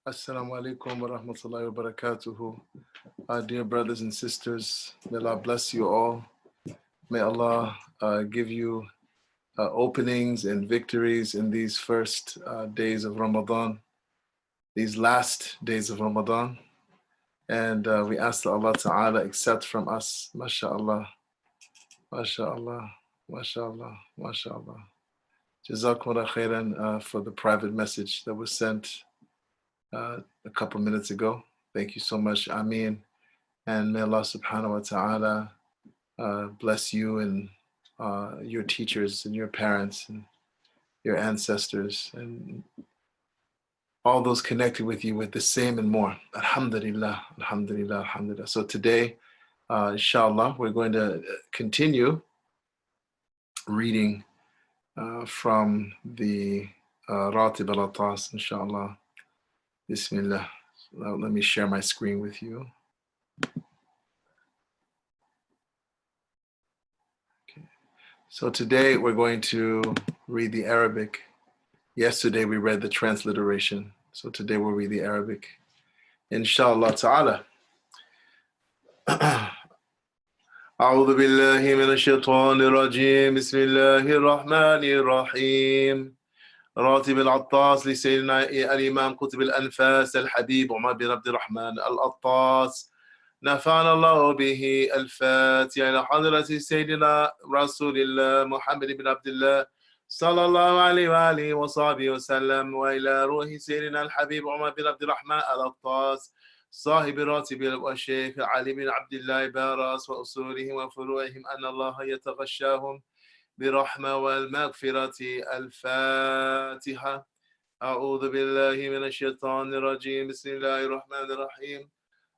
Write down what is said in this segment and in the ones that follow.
Assalamu alaikum wa rahmatullahi wa barakatuhu. Our dear brothers and sisters, may Allah bless you all. May Allah give you openings and victories in these first days of Ramadan, these last days of Ramadan. And we ask that Allah Ta'ala accept from us, mashallah, mashallah, mashallah, mashallah. Jazakumullah khairan for the private message that was sent a couple minutes ago. Thank you so much, Ameen. And may Allah subhanahu wa ta'ala bless you and your teachers and your parents and your ancestors and all those connected with you with the same and more. Alhamdulillah, alhamdulillah, alhamdulillah. So today, inshallah, we're going to continue reading from the Ratib al-Attas, inshallah. Bismillah. Let me share my screen with you. Okay. So today we're going to read the Arabic. Yesterday we read the transliteration. So today we'll read the Arabic. Inshallah ta'ala. أعوذ بالله من الشيطان الرجيم بسم الله الرحمن الرحيم راتب العطاس لسيدنا الإمام قطب الأنفاس الحبيب عمر بن عبد الرحمن العطاس نفعنا الله به الفاتحة إلى حضرة سيدنا رسول الله محمد بن عبد الله صلى الله عليه وآله وصحبه وسلم وإلى روح سيدنا الحبيب عمر بن عبد الرحمن العطاس صاحب راتب والشيخ علي بن عبد الله باراس وأصولهم وفروعهم أن الله يتغشاهم برحمة والمغفرة الفاتحة أعوذ بالله من الشيطان الرجيم بسم الله الرحمن الرحيم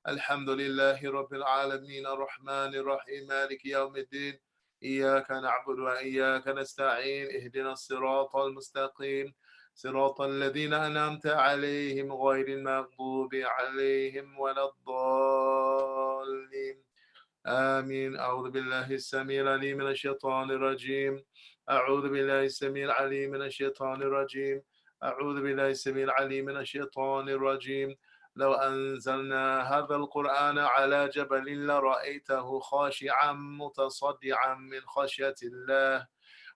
الحمد لله رب العالمين الرحمن الرحيم مالك يوم الدين إياك نعبد وإياك نستعين اهدنا الصراط المستقيم صراط الذين أنعمت عليهم غير المغضوب عليهم ولا الضالين آمين أعوذ بالله السميع العليم من الشيطان الرجيم أعوذ بالله السميع العليم من الشيطان الرجيم أعوذ بالله السميع العليم من الشيطان الرجيم لو أنزلنا هذا القرآن على جبل لرأيته خاشعا متصدعا من خشية الله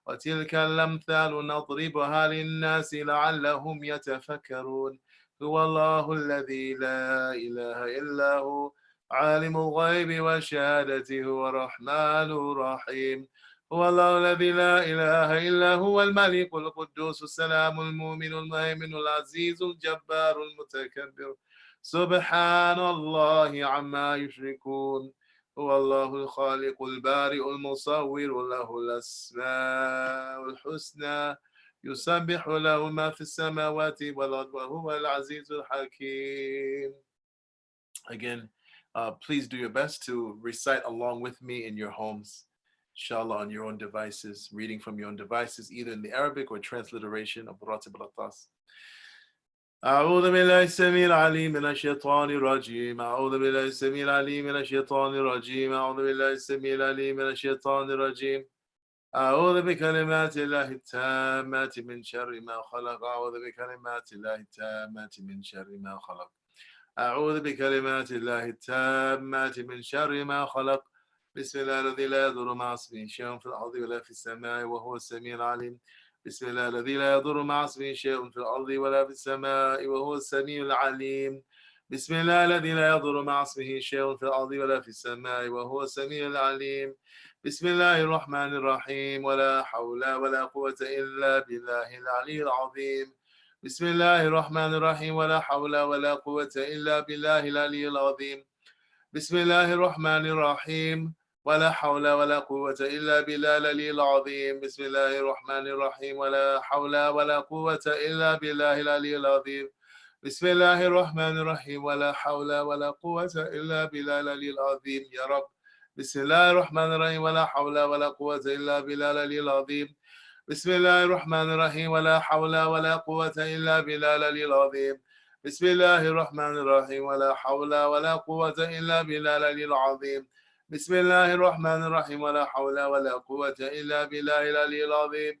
وتلك الأمثال نضربها للناس لعلهم يتفكرون هو الله الذي لا إله إلا هو عالم الغيب والشهادة هو الرحمن الرحيم هو الله الذي لا إله إلا هو الملك القدوس السلام المؤمن المهيمن العزيز الجبار المتكبر سبحان الله عما يشركون هو الله الخالق البارئ المصور له الأسماء الحسنى يسبح له ما في السماوات والأرض وهو العزيز الحكيم. Again, please do your best to recite along with me in your homes, inshallah, on your own devices, reading from your own devices, either in the Arabic or transliteration of Ratib al-Attas. أعوذ بالله السميع العليم من الشيطان الرجيم أعوذ بالله السميع العليم من الشيطان الرجيم أعوذ بالله السميع العليم من الشيطان الرجيم أعوذ بكلمات الله التامات من شر ما خلق أعوذ بكلمات الله التامات من شر ما خلق أعوذ بكلمات الله التامات من شر ما خلق بسم الله الذي لا يضر مع اسمه شيء في الأرض ولا في السماء وهو السميع العليم بسم الله الذي لا يضر مع اسمه شيء في الأرض ولا في السماء وهو السميع العليم بسم الله الذي لا يضر مع اسمه شيء في الأرض ولا في السماء وهو السميع العليم بسم الله الرحمن الرحيم ولا حول ولا قوة إلا بالله العلي العظيم بسم الله الرحمن الرحيم ولا حول ولا قوة إلا بالله العلي العظيم بسم الله الرحمن الرحيم ولا حول ولا قوة إلا بالله العلي العظيم بسم الله الرحمن الرحيم ولا حول ولا قوة إلا بالله العلي العظيم بسم الله الرحمن الرحيم ولا حول ولا قوة إلا بالله العلي العظيم يا رب بسم الله الرحمن الرحيم ولا حول ولا قوة إلا بالله العلي العظيم بسم الله الرحمن الرحيم ولا حول ولا قوة إلا بالله العلي العظيم بسم الله الرحمن الرحيم ولا حول ولا قوة إلا بالله العلي العظيم بسم الله الرحمن الرحيم ولا حول ولا قوة إلا بالله العلي العظيم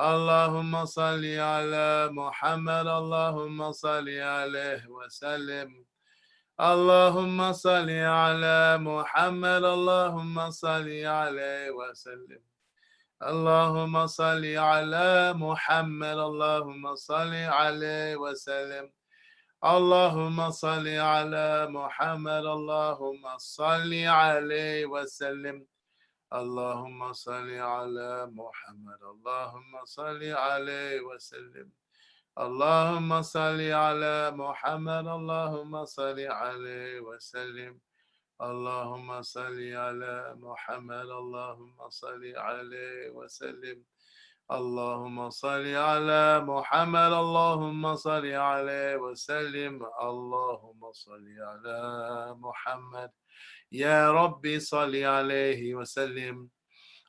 اللهم صل على محمد اللهم صل عليه وسلم اللهم صل على محمد اللهم صل عليه وسلم اللهم صل على محمد اللهم صل عليه وسلم اللهم صل على محمد اللهم صل عليه وسلم اللهم صل على محمد اللهم صل عليه وسلم اللهم صل على محمد اللهم صل عليه وسلم اللهم صل على محمد اللهم صل عليه وسلم اللهم صل على محمد اللهم صل عليه وسلم اللهم صل على محمد يا ربي صل عليه وسلم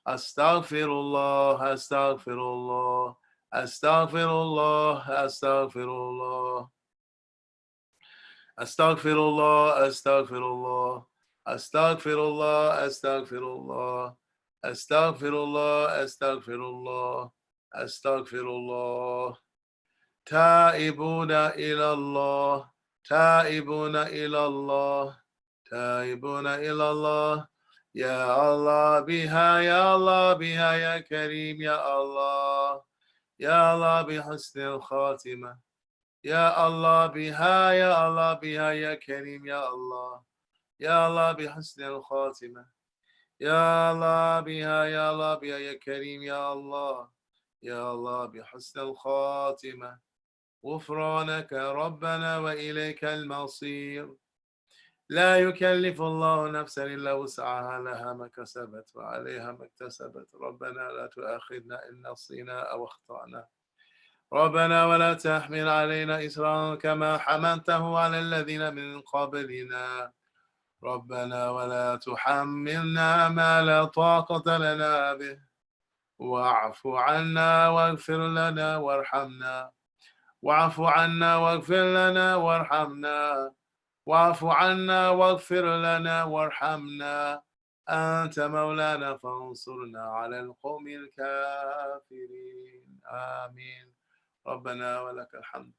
أستغفر الله أستغفر الله أستغفر الله أستغفر الله أستغفر الله أستغفر الله أستغفر الله أستغفر الله أستغفر الله أستغفر الله أستغفر الله تائبون إلى الله تائبون إلى الله تائبون إلى الله يا الله بها يا الله بها يا كريم يا الله يا الله بحسن الخاتمة يا الله بها يا الله بها يا كريم يا الله يا الله بحسن الخاتمة يا الله بها يا الله بها يا كريم يا الله يا الله بحسن الخاتمة غفرانك ربنا وإليك المصير لا يكلف الله نفسا إلا وسعها لها ما كسبت وعليها ما اكتسبت ربنا لا تؤاخذنا إن نسينا أو أخطأنا ربنا ولا تحمل علينا إصرا كما حملته على الذين من قبلنا ربنا ولا تحملنا ما لا طاقة لنا به واعف عنا واغفر لنا وارحمنا واعف عنا واغفر لنا وارحمنا واعف عنا واغفر لنا وارحمنا أنت مولانا فانصرنا على القوم الكافرين آمين ربنا ولك الحمد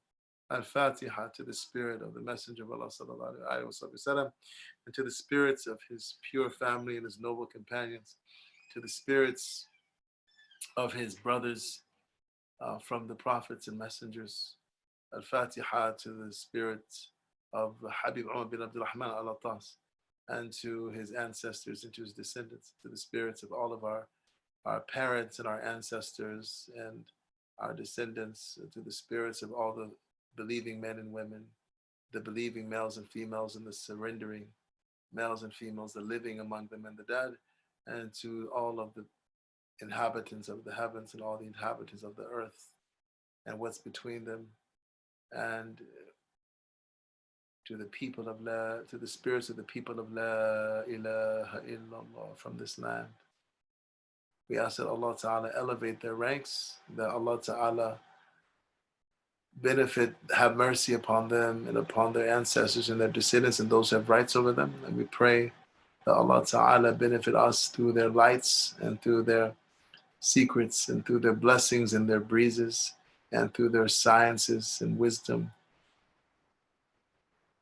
Al-Fatiha to the spirit of the Messenger of Allah sallallahu alaihi wasallam, and to the spirits of his pure family and his noble companions, to the spirits of his brothers from the prophets and messengers. Al-Fatiha to the spirits of Habib Umar bin Abdul Rahman al-Attas, and to his ancestors and to his descendants, to the spirits of all of our parents and our ancestors and our descendants, to the spirits of all the believing men and women, the believing males and females, and the surrendering males and females, the living among them and the dead, and to all of the inhabitants of the heavens and all the inhabitants of the earth and what's between them, and to the people of to the spirits of the people of La ilaha illallah from this land. We ask that Allah Ta'ala elevate their ranks, that Allah Ta'ala benefit, have mercy upon them and upon their ancestors and their descendants and those who have rights over them. And we pray that Allah Ta'ala benefit us through their lights and through their secrets and through their blessings and their breezes and through their sciences and wisdom.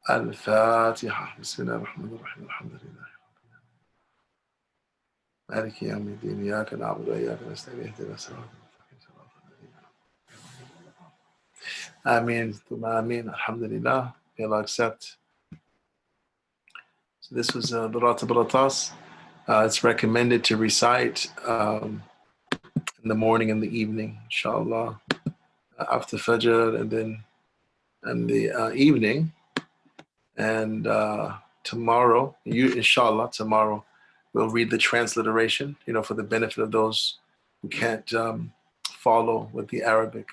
Al-Fatiha. Bismillah ar-Rahman ar-Rahim. Alhamdulillah. مالك يوم الدين إياك نعبد وإياك نستعين اهدنا الصراط المستقيم صراط الذين Ameen. Ameen. Alhamdulillah. May Allah accept. So this was the Ratib al-Attas. It's recommended to recite in the morning and the evening, inshallah, after Fajr, and then in the evening. And tomorrow, inshallah, tomorrow, we'll read the transliteration, for the benefit of those who can't follow with the Arabic,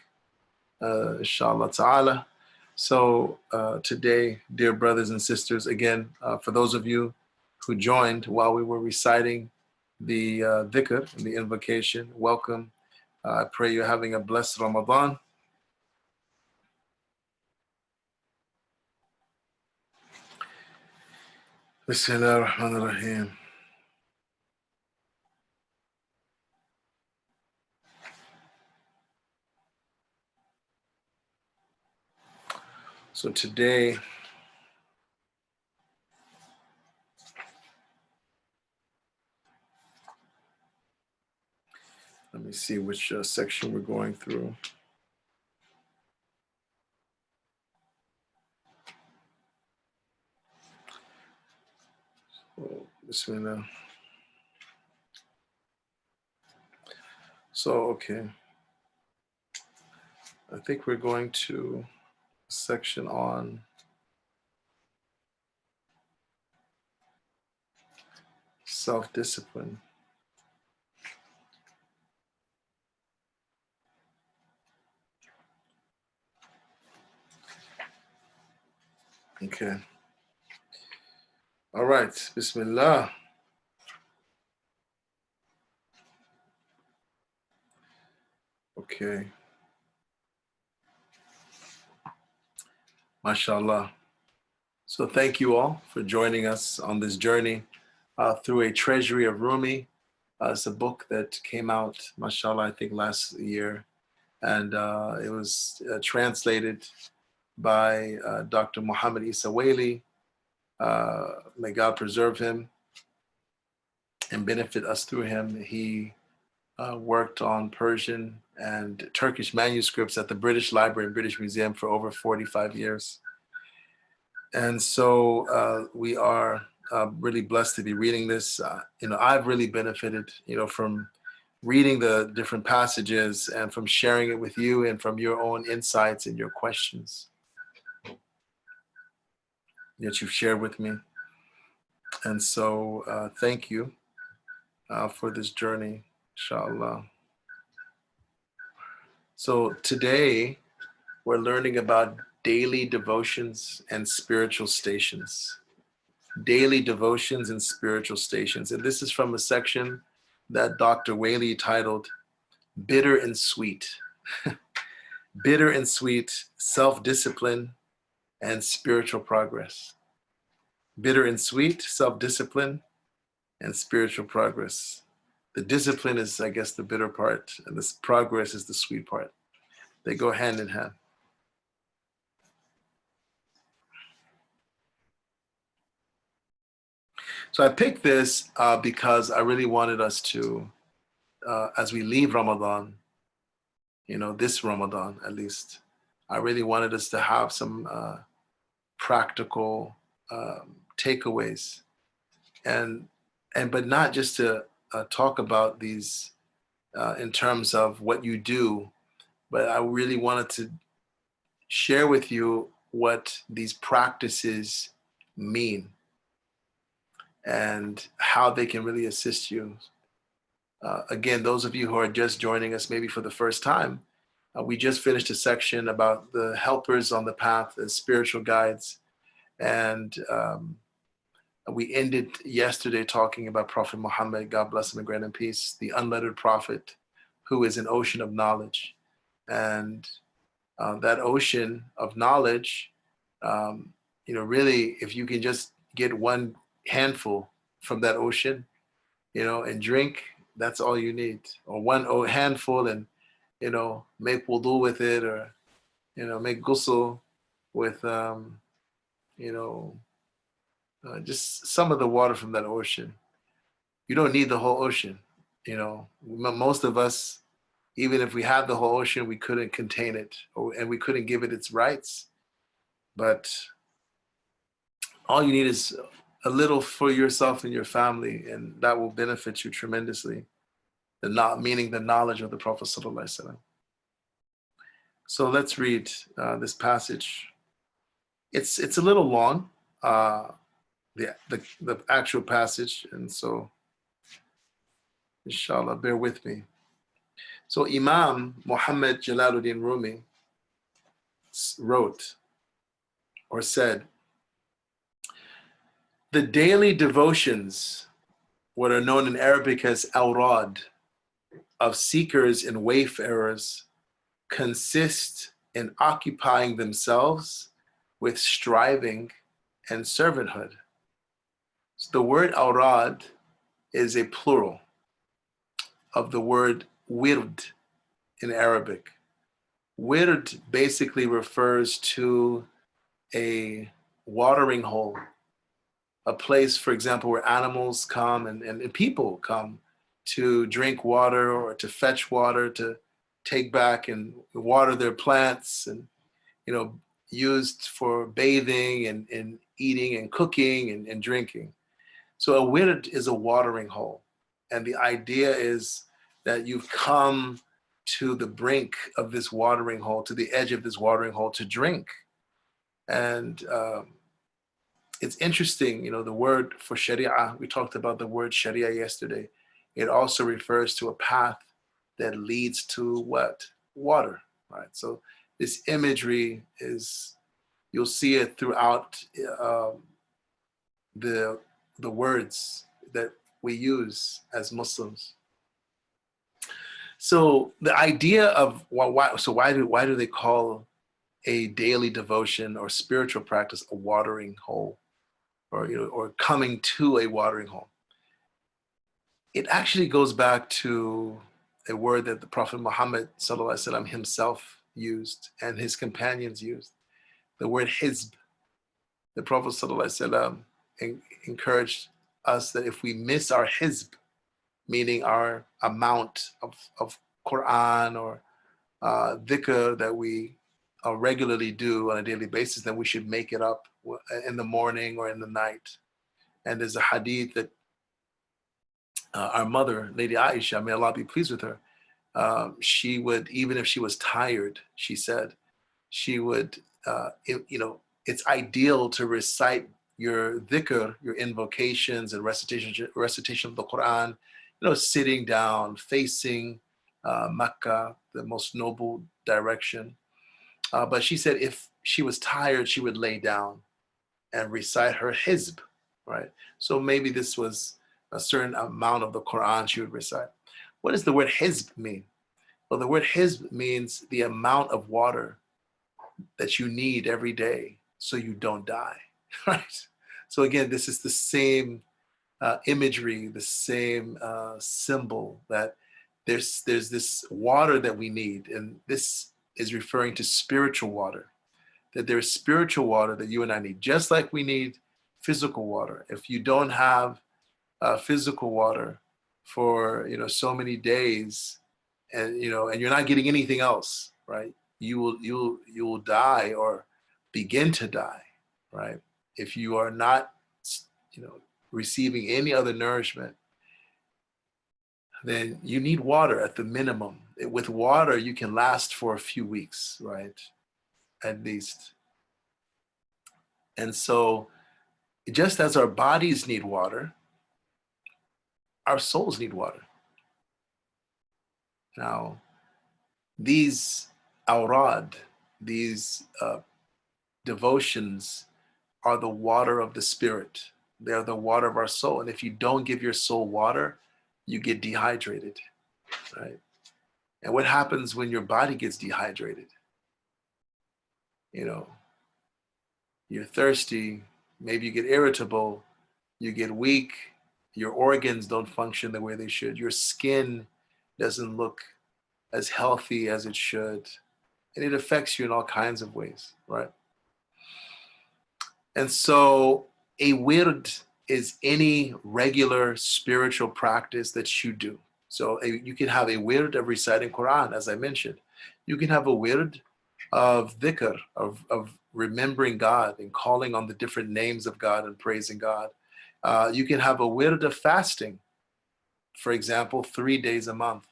inshallah ta'ala. So today, dear brothers and sisters, again, for those of you who joined while we were reciting the dhikr, the invocation, welcome. I pray you're having a blessed Ramadan. Bismillah ar-Rahman ar-Rahim. So today, let me see which section we're going through. Oh, Bismillah. So, okay. I think we're going to a section on self-discipline. Okay. All right. Bismillah. Okay. MashaAllah. So thank you all for joining us on this journey through a Treasury of Rumi. It's a book that came out, mashallah, I think last year. And it was translated by Dr. Muhammad Isa Wali. May God preserve him and benefit us through him. He worked on Persian and Turkish manuscripts at the British Library and British Museum for over 45 years. And so we are really blessed to be reading this. I've really benefited, from reading the different passages and from sharing it with you and from your own insights and your questions that you've shared with me. And so thank you for this journey, inshallah. So today we're learning about daily devotions and spiritual stations. Daily devotions and spiritual stations. And this is from a section that Dr. Whaley titled Bitter and Sweet. Bitter and Sweet, Self-Discipline and Spiritual Progress. Bitter and sweet, self-discipline and spiritual progress. The discipline is, I guess, the bitter part, and this progress is the sweet part. They go hand in hand. So I picked this because I really wanted us to, as we leave Ramadan, this Ramadan at least, I really wanted us to have some practical takeaways, but not just to talk about these in terms of what you do, but I really wanted to share with you what these practices mean and how they can really assist you. Again, those of you who are just joining us maybe for the first time, we just finished a section about the helpers on the path as spiritual guides. And we ended yesterday talking about Prophet Muhammad, God bless him and grant him peace, the unlettered prophet who is an ocean of knowledge. And that ocean of knowledge, really, if you can just get one handful from that ocean, and drink, that's all you need. Or one handful and, make wudu with it, or, make ghusl with, just some of the water from that ocean. You don't need the whole ocean. Most of us, even if we had the whole ocean, we couldn't contain it, and we couldn't give it its rights. But all you need is a little for yourself and your family, and that will benefit you tremendously. Meaning the knowledge of the Prophet Sallallahu Alaihi Wasallam. So let's read this passage. It's a little long, the actual passage, and so inshallah, bear with me. So Imam Muhammad Jalaluddin Rumi wrote or said, the daily devotions, what are known in Arabic as awrad, of seekers and wayfarers, consist in occupying themselves with striving and servanthood. So the word awrad is a plural of the word wird in Arabic. Wird basically refers to a watering hole, a place, for example, where animals come and people come to drink water or to fetch water, to take back and water their plants, and, you know, used for bathing and eating and cooking and drinking. So a wird is a watering hole. And the idea is that you've come to the brink of this watering hole, to the edge of this watering hole to drink. And it's interesting, you know, the word for Sharia, we talked about the word Sharia yesterday. It also refers to a path that leads to what? Water, right? So this imagery is, you'll see it throughout the words that we use as Muslims. So the idea of why do they call a daily devotion or spiritual practice a watering hole, or, you know, or coming to a watering hole? It actually goes back to a word that the Prophet Muhammad ﷺ himself used and his companions used, the word hizb. The Prophet ﷺ encouraged us that if we miss our hizb, meaning our amount of Quran or dhikr that we regularly do on a daily basis, then we should make it up in the morning or in the night. And there's a hadith that our mother, Lady Aisha, may Allah be pleased with her, she would, even if she was tired, she said, she would, you know, it's ideal to recite your dhikr, your invocations and recitation of the Quran, you know, sitting down, facing Mecca, the most noble direction. But she said if she was tired, she would lay down and recite her hizb, right? So maybe this was a certain amount of the Quran she would recite. What does the word hizb mean? Well, the word hizb means the amount of water that you need every day so you don't die, right? So again, this is the same imagery, the same symbol, that there's this water that we need, and this is referring to spiritual water, that there's spiritual water that you and I need, just like we need physical water. If you don't have physical water for, you know, so many days, and, you know, and you're not getting anything else, right? You will die or begin to die, right? If you are not, you know, receiving any other nourishment, then you need water at the minimum. With water, you can last for a few weeks, right? At least. And so just as our bodies need water, our souls need water. Now, these awrad, these devotions are the water of the spirit. They're the water of our soul. And if you don't give your soul water, you get dehydrated, right? And what happens when your body gets dehydrated? You know, you're thirsty, maybe you get irritable, you get weak, your organs don't function the way they should, your skin doesn't look as healthy as it should, and it affects you in all kinds of ways, right? And so a wird is any regular spiritual practice that you do. So you can have a wird of reciting Quran, as I mentioned. You can have a wird of dhikr, of remembering God and calling on the different names of God and praising God. You can have a wird of fasting, for example, 3 days a month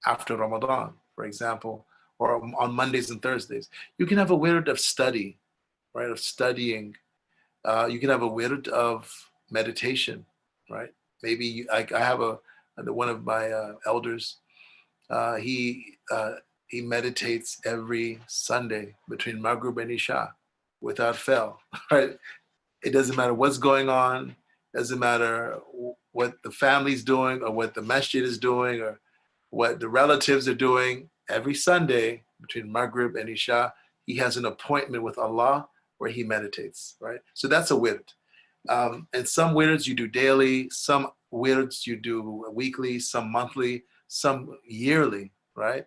after Ramadan, for example, or on Mondays and Thursdays. You can have a wird of study, right, of studying. You can have a wird of meditation, right? Maybe I have one of my elders. He meditates every Sunday between Maghrib and Isha without fail, right? It doesn't matter what's going on. Doesn't matter what the family's doing or what the masjid is doing or what the relatives are doing. Every Sunday between Maghrib and Isha, he has an appointment with Allah where he meditates, right? So that's a wird. And some wirds you do daily, some wirds you do weekly, some monthly, some yearly, right?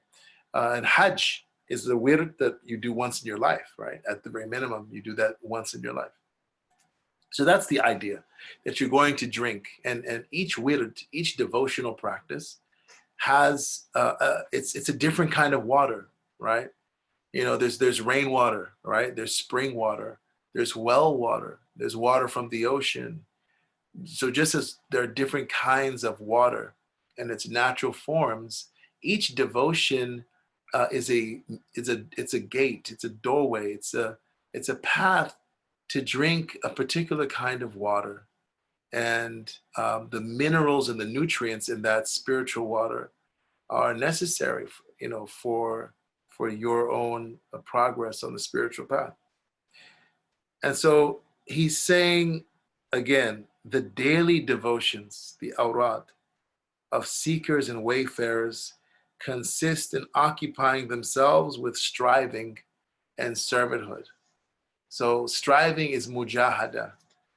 And Hajj, is the wird that you do once in your life, right? At the very minimum, you do that once in your life. So that's the idea, that you're going to drink, and each wird, each devotional practice has it's a different kind of water, right? There's rainwater, right? There's spring water, there's well water, there's water from the ocean. So just as there are different kinds of water and its natural forms, each devotion it's a gate, it's a doorway, it's a path to drink a particular kind of water, and the minerals and the nutrients in that spiritual water are necessary, for your own progress on the spiritual path. And so he's saying again, the daily devotions, the awrad of seekers and wayfarers, consist in occupying themselves with striving and servanthood. So striving is mujahada.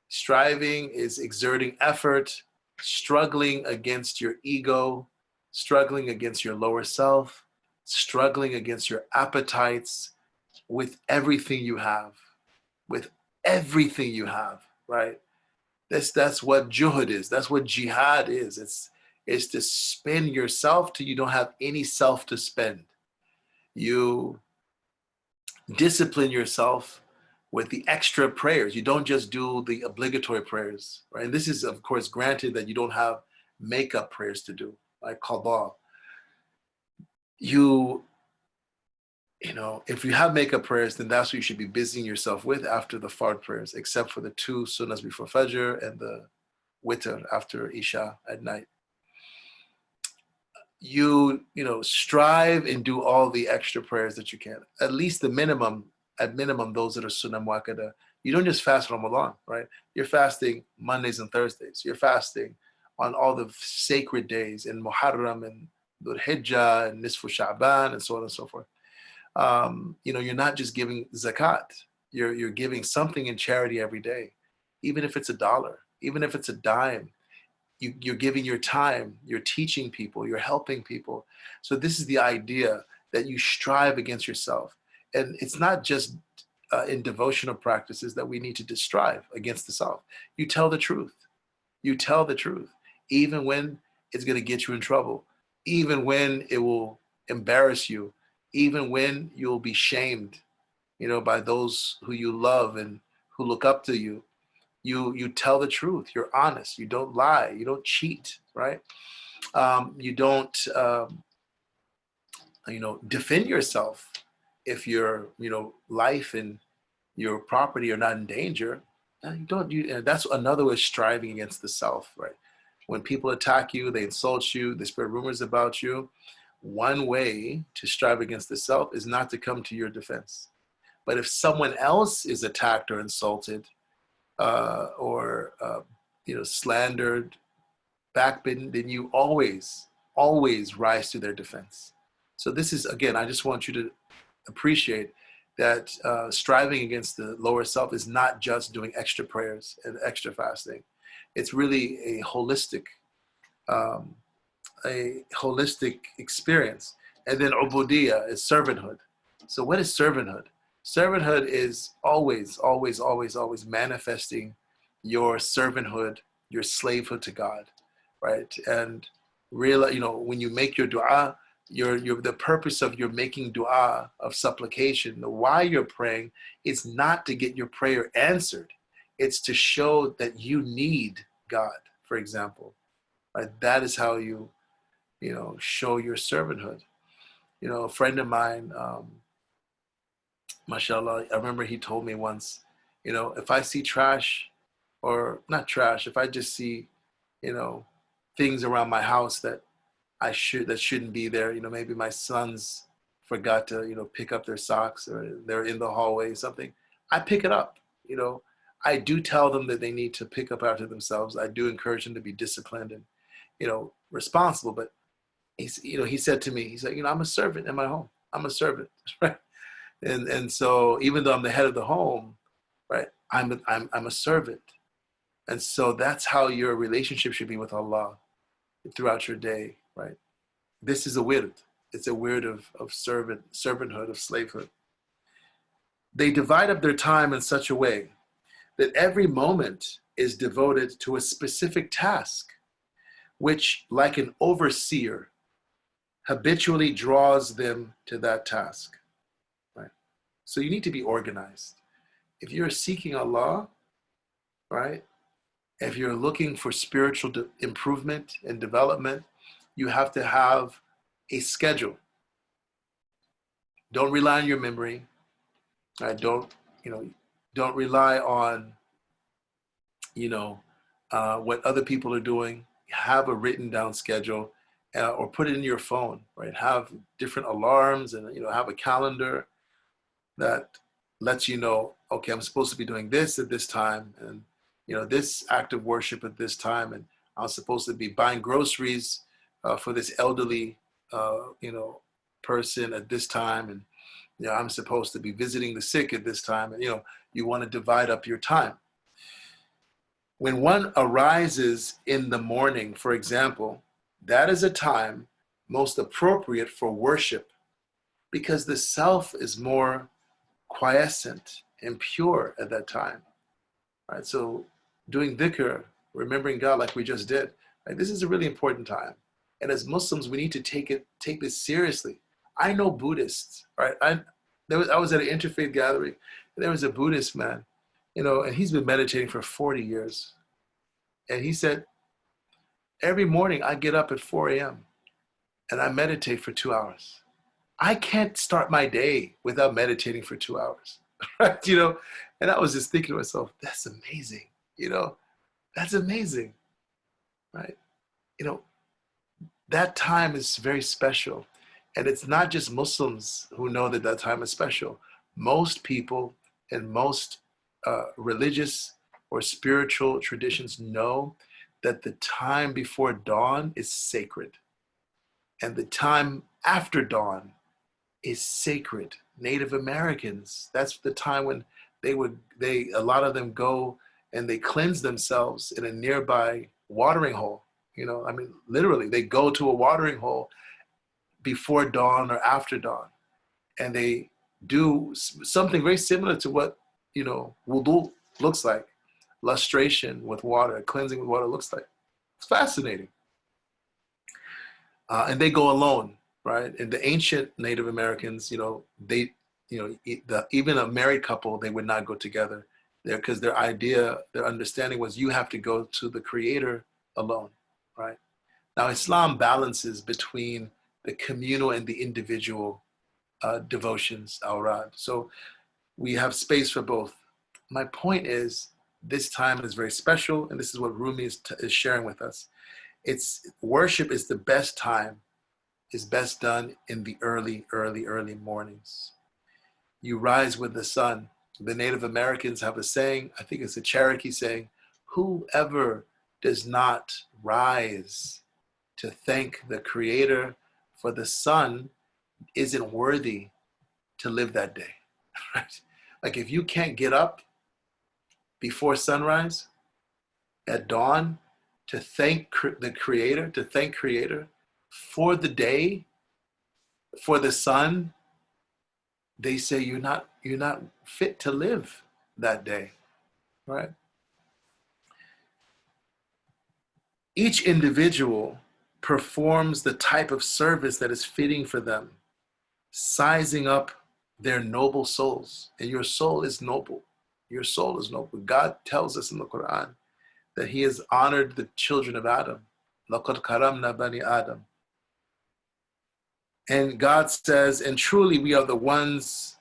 Striving is exerting effort, struggling against your ego, struggling against your lower self, struggling against your appetites with everything you have, with everything you have, right? That's what juhud is. That's what jihad is. It's to spend yourself till you don't have any self to spend. You discipline yourself with the extra prayers. You don't just do the obligatory prayers, right? And this is, of course, granted that you don't have makeup prayers to do, like qada. If you have makeup prayers, then that's what you should be busying yourself with after the fard prayers, except for the 2 sunnahs before fajr and the witr after isha at night. You strive and do all the extra prayers that you can, at least the minimum, at minimum those that are sunnah muakkada. You don't just fast Ramadan, right? You're fasting Mondays and Thursdays. You're fasting on all the sacred days in Muharram and Dhul Hijjah and Nisfu Sha'ban and so on and so forth. You're not just giving zakat. You're giving something in charity every day, even if it's $1, even if it's a dime. You're giving your time, you're teaching people, you're helping people. So this is the idea, that you strive against yourself. And it's not just in devotional practices that we need to strive against the self. You tell the truth. You tell the truth, even when it's going to get you in trouble, even when it will embarrass you, even when you'll be shamed, by those who you love and who look up to you. You tell the truth. You're honest. You don't lie. You don't cheat, right? You don't, defend yourself if your, life and your property are not in danger. You don't. That's another way of striving against the self, right? When people attack you, they insult you, they spread rumors about you. One way to strive against the self is not to come to your defense. But if someone else is attacked or insulted, or slandered, backbitten, then you always rise to their defense. So this is, again, I just want you to appreciate that striving against the lower self is not just doing extra prayers and extra fasting. It's really a holistic experience. And then ubudiyah is servanthood. So what is servanthood? Servanthood is always manifesting your servanthood, your slavehood to God, right? And realize, when you make your dua, the purpose of your making dua of supplication, why you're praying, is not to get your prayer answered. It's to show that you need God, for example, right? That is how you show your servanthood. A friend of mine, mashallah, I remember he told me once, if I see trash, or not trash, if I just see, things around my house that shouldn't be there, maybe my sons forgot to, pick up their socks, or they're in the hallway, something, I pick it up. I do tell them that they need to pick up after themselves. I do encourage them to be disciplined and, responsible. But he said to me, he said, I'm a servant in my home. I'm a servant, right? And so even though I'm the head of the home, right, I'm a servant. And so that's how your relationship should be with Allah throughout your day, right? This is a wird. it's a word of servanthood, of slavehood. They divide up their time in such a way that every moment is devoted to a specific task, which, like an overseer, habitually draws them to that task. Right? So you need to be organized. If you're seeking Allah, right? If you're looking for spiritual improvement and development, you have to have a schedule. Don't rely on your memory. Right? Don't rely on, what other people are doing. Have a written down schedule, or put it in your phone. Right? Have different alarms, and have a calendar that lets you know, okay, I'm supposed to be doing this at this time, and this act of worship at this time, and I'm supposed to be buying groceries for this elderly, person at this time, and I'm supposed to be visiting the sick at this time, and you want to divide up your time. When one arises in the morning, for example, that is a time most appropriate for worship, because the self is more quiescent and pure at that time. Right? So doing dhikr, remembering God like we just did, right? This is a really important time. And as Muslims, we need to take this seriously. I know Buddhists, right? I was at an interfaith gathering, and there was a Buddhist man, and he's been meditating for 40 years. And he said, every morning I get up at 4 a.m. and I meditate for 2 hours. I can't start my day without meditating for 2 hours, right? And I was just thinking to myself, that's amazing, that's amazing, right? That time is very special. And it's not just Muslims who know that that time is special. Most people in most religious or spiritual traditions know that the time before dawn is sacred. And the time after dawn is sacred. Native Americans, that's the time when a lot of them go and they cleanse themselves in a nearby watering hole. Literally, they go to a watering hole before dawn or after dawn, and they do something very similar to what wudu looks like, lustration with water, cleansing with water looks like. It's fascinating. And they go alone, right? And the ancient Native Americans, they, even a married couple, they would not go together there, because their understanding was you have to go to the Creator alone, right? Now, Islam balances between the communal and the individual devotions, awrad. So we have space for both. My point is, this time is very special, and this is what Rumi is sharing with us. Worship is the best time, is best done in the early mornings. You rise with the sun. The Native Americans have a saying, I think it's a Cherokee saying, whoever does not rise to thank the Creator for the sun isn't worthy to live that day, right? Like, if you can't get up before sunrise, at dawn, to thank the Creator, for the day, for the sun, they say you're not fit to live that day, right? Each individual performs the type of service that is fitting for them, sizing up their noble souls. And your soul is noble. Your soul is noble. God tells us in the Quran that He has honored the children of Adam. لَقَدْ كَرَمْنَا بَنِي Adam. And God says, and truly we are the ones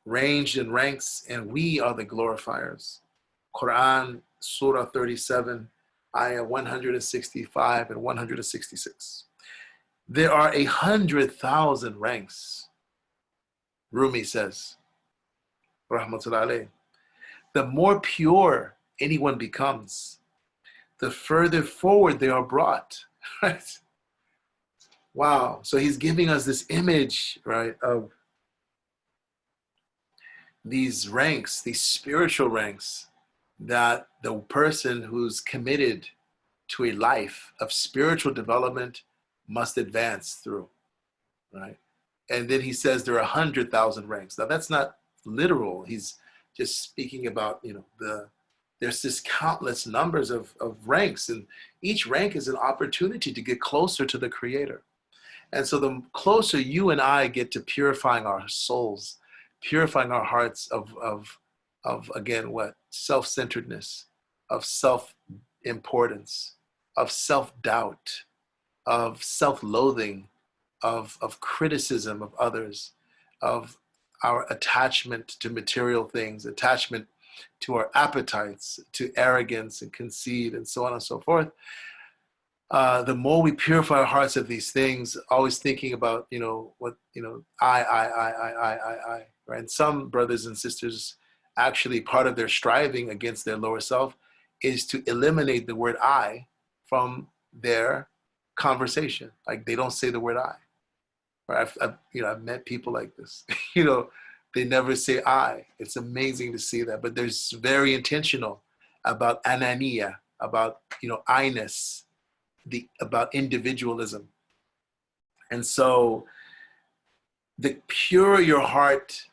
ranged in ranks, and we are the glorifiers. Quran, Surah 37, Ayah 165 and 166. There are 100,000 ranks, Rumi says, rahmatullahi alayh. The more pure anyone becomes, the further forward they are brought, right? Wow. So he's giving us this image, right, of these ranks, these spiritual ranks, that the person who's committed to a life of spiritual development must advance through, right? And then he says there are 100,000 ranks. Now that's not literal. He's just speaking about, there's this countless numbers of ranks, and each rank is an opportunity to get closer to the Creator. And so the closer you and I get to purifying our souls, purifying our hearts of again, what? Self-centeredness, of self-importance, of self-doubt, of self-loathing, of criticism of others, of our attachment to material things, attachment to our appetites, to arrogance and conceit, and so on and so forth. The more we purify our hearts of these things, always thinking about, I, right? And some brothers and sisters, actually part of their striving against their lower self is to eliminate the word I from their conversation. Like they don't say the word I. Right? I've met people like this. They never say I. It's amazing to see that, but they're very intentional about ananiya, about I-ness, about individualism. And so the purer your heart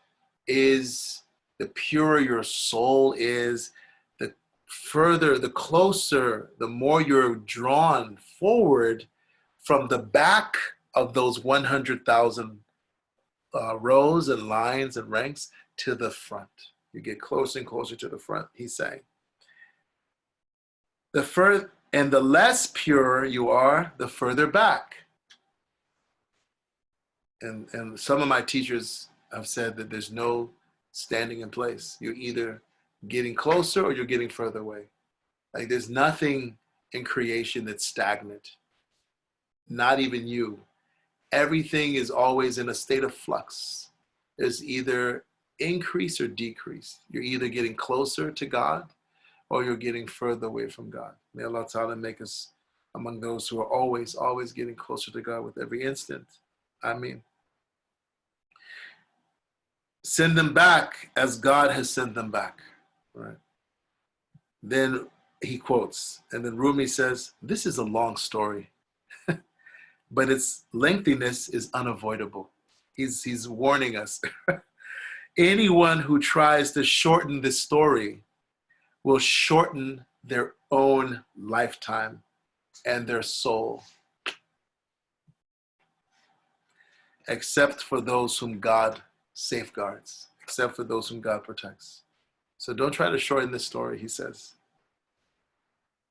is, the purer your soul is, the further, the closer, the more you're drawn forward from the back of those 100,000 rows and lines and ranks to the front. You get closer and closer to the front, he's saying. And the less pure you are, the further back. And some of my teachers have said that there's no standing in place. You're either getting closer or you're getting further away. Like there's nothing in creation that's stagnant. Not even you. Everything is always in a state of flux. There's either increase or decrease. You're either getting closer to God or you're getting further away from God. May Allah Ta'ala make us among those who are always, always getting closer to God with every instant. Ameen. Send them back as God has sent them back. Right? Then he quotes, and then Rumi says, this is a long story, but its lengthiness is unavoidable. He's warning us. Anyone who tries to shorten this story will shorten their own lifetime and their soul, except for those whom God safeguards, except for those whom God protects. So don't try to shorten this story, he says.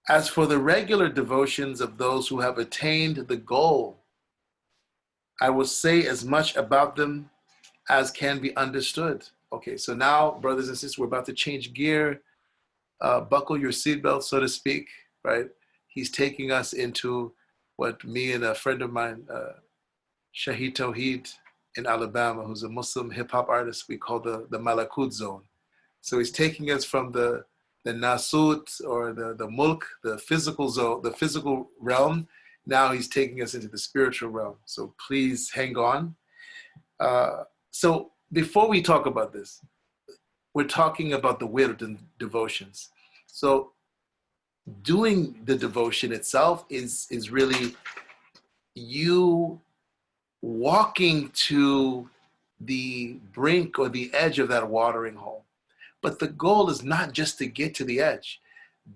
As for the regular devotions of those who have attained the goal, I will say as much about them as can be understood. Okay, so now, brothers and sisters, we're about to change gear. Buckle your seatbelt, so to speak, right? He's taking us into what me and a friend of mine, Shahid Tawheed in Alabama, who's a Muslim hip-hop artist, we call the Malakut zone. So he's taking us from the Nasut or the Mulk, the physical zone, the physical realm. Now he's taking us into the spiritual realm. So please hang on. So before we talk about this, we're talking about the wird and devotions. So doing the devotion itself is really you walking to the brink or the edge of that watering hole. But the goal is not just to get to the edge.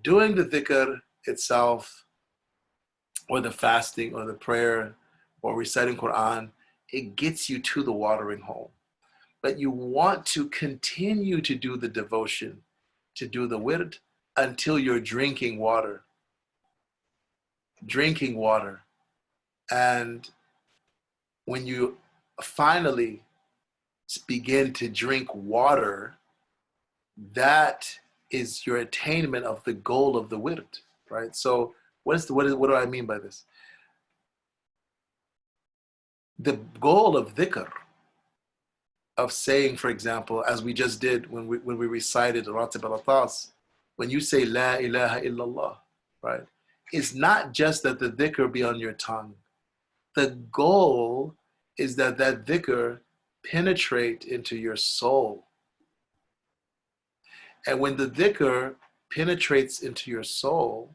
Doing the dhikr itself, or the fasting, or the prayer, or reciting Quran, it gets you to the watering hole. But you want to continue to do the devotion, to do the wird, until you're drinking water. Drinking water. And when you finally begin to drink water, that is your attainment of the goal of the wird, right? So what do I mean by this? The goal of dhikr, of saying, for example, as we just did when we recited Ratib al-Attas, when you say La ilaha illallah, right? It's not just that the dhikr be on your tongue. The goal is that that dhikr penetrate into your soul. And when the dhikr penetrates into your soul,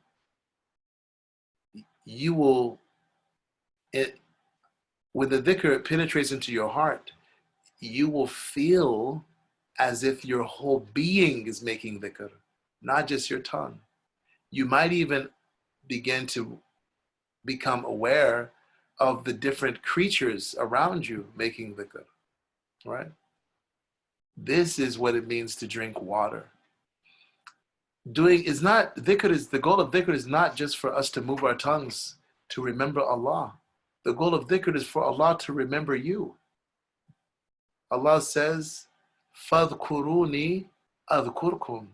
you will when the dhikr penetrates into your heart, you will feel as if your whole being is making dhikr, not just your tongue. You might even begin to become aware of the different creatures around you making dhikr, right? This is what it means to drink water. The goal of dhikr is not just for us to move our tongues to remember Allah. The goal of dhikr is for Allah to remember you. Allah says, فَاذْكُرُونِي أَذْكُرْكُمْ.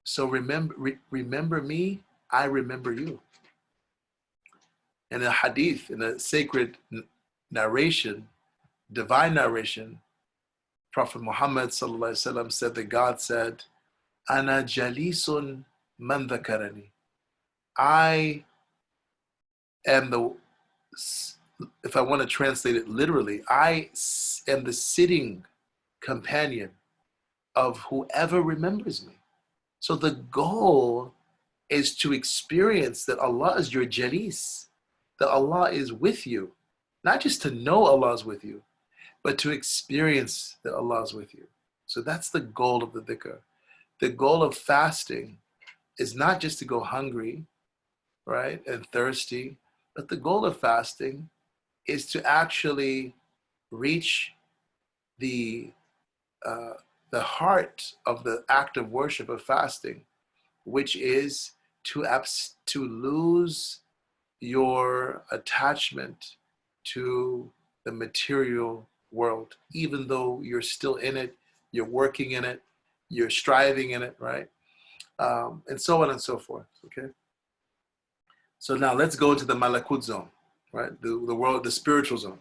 So remember me, I remember you. In a hadith, in a sacred narration, divine narration, Prophet Muhammad ﷺ said that God said, Ana jalisun man dhakarani. I am the, if I want to translate it literally, I am the sitting companion of whoever remembers me. So the goal is to experience that Allah is your jalis, that Allah is with you. Not just to know Allah is with you, but to experience that Allah is with you. So that's the goal of the dhikr. The goal of fasting is not just to go hungry, right, and thirsty, but the goal of fasting is to actually reach the heart of the act of worship of fasting, which is to lose your attachment to the material world, even though you're still in it, you're working in it, you're striving in it, right? And so on and so forth, okay? So now let's go into the malakut zone, right? The world, the spiritual zone.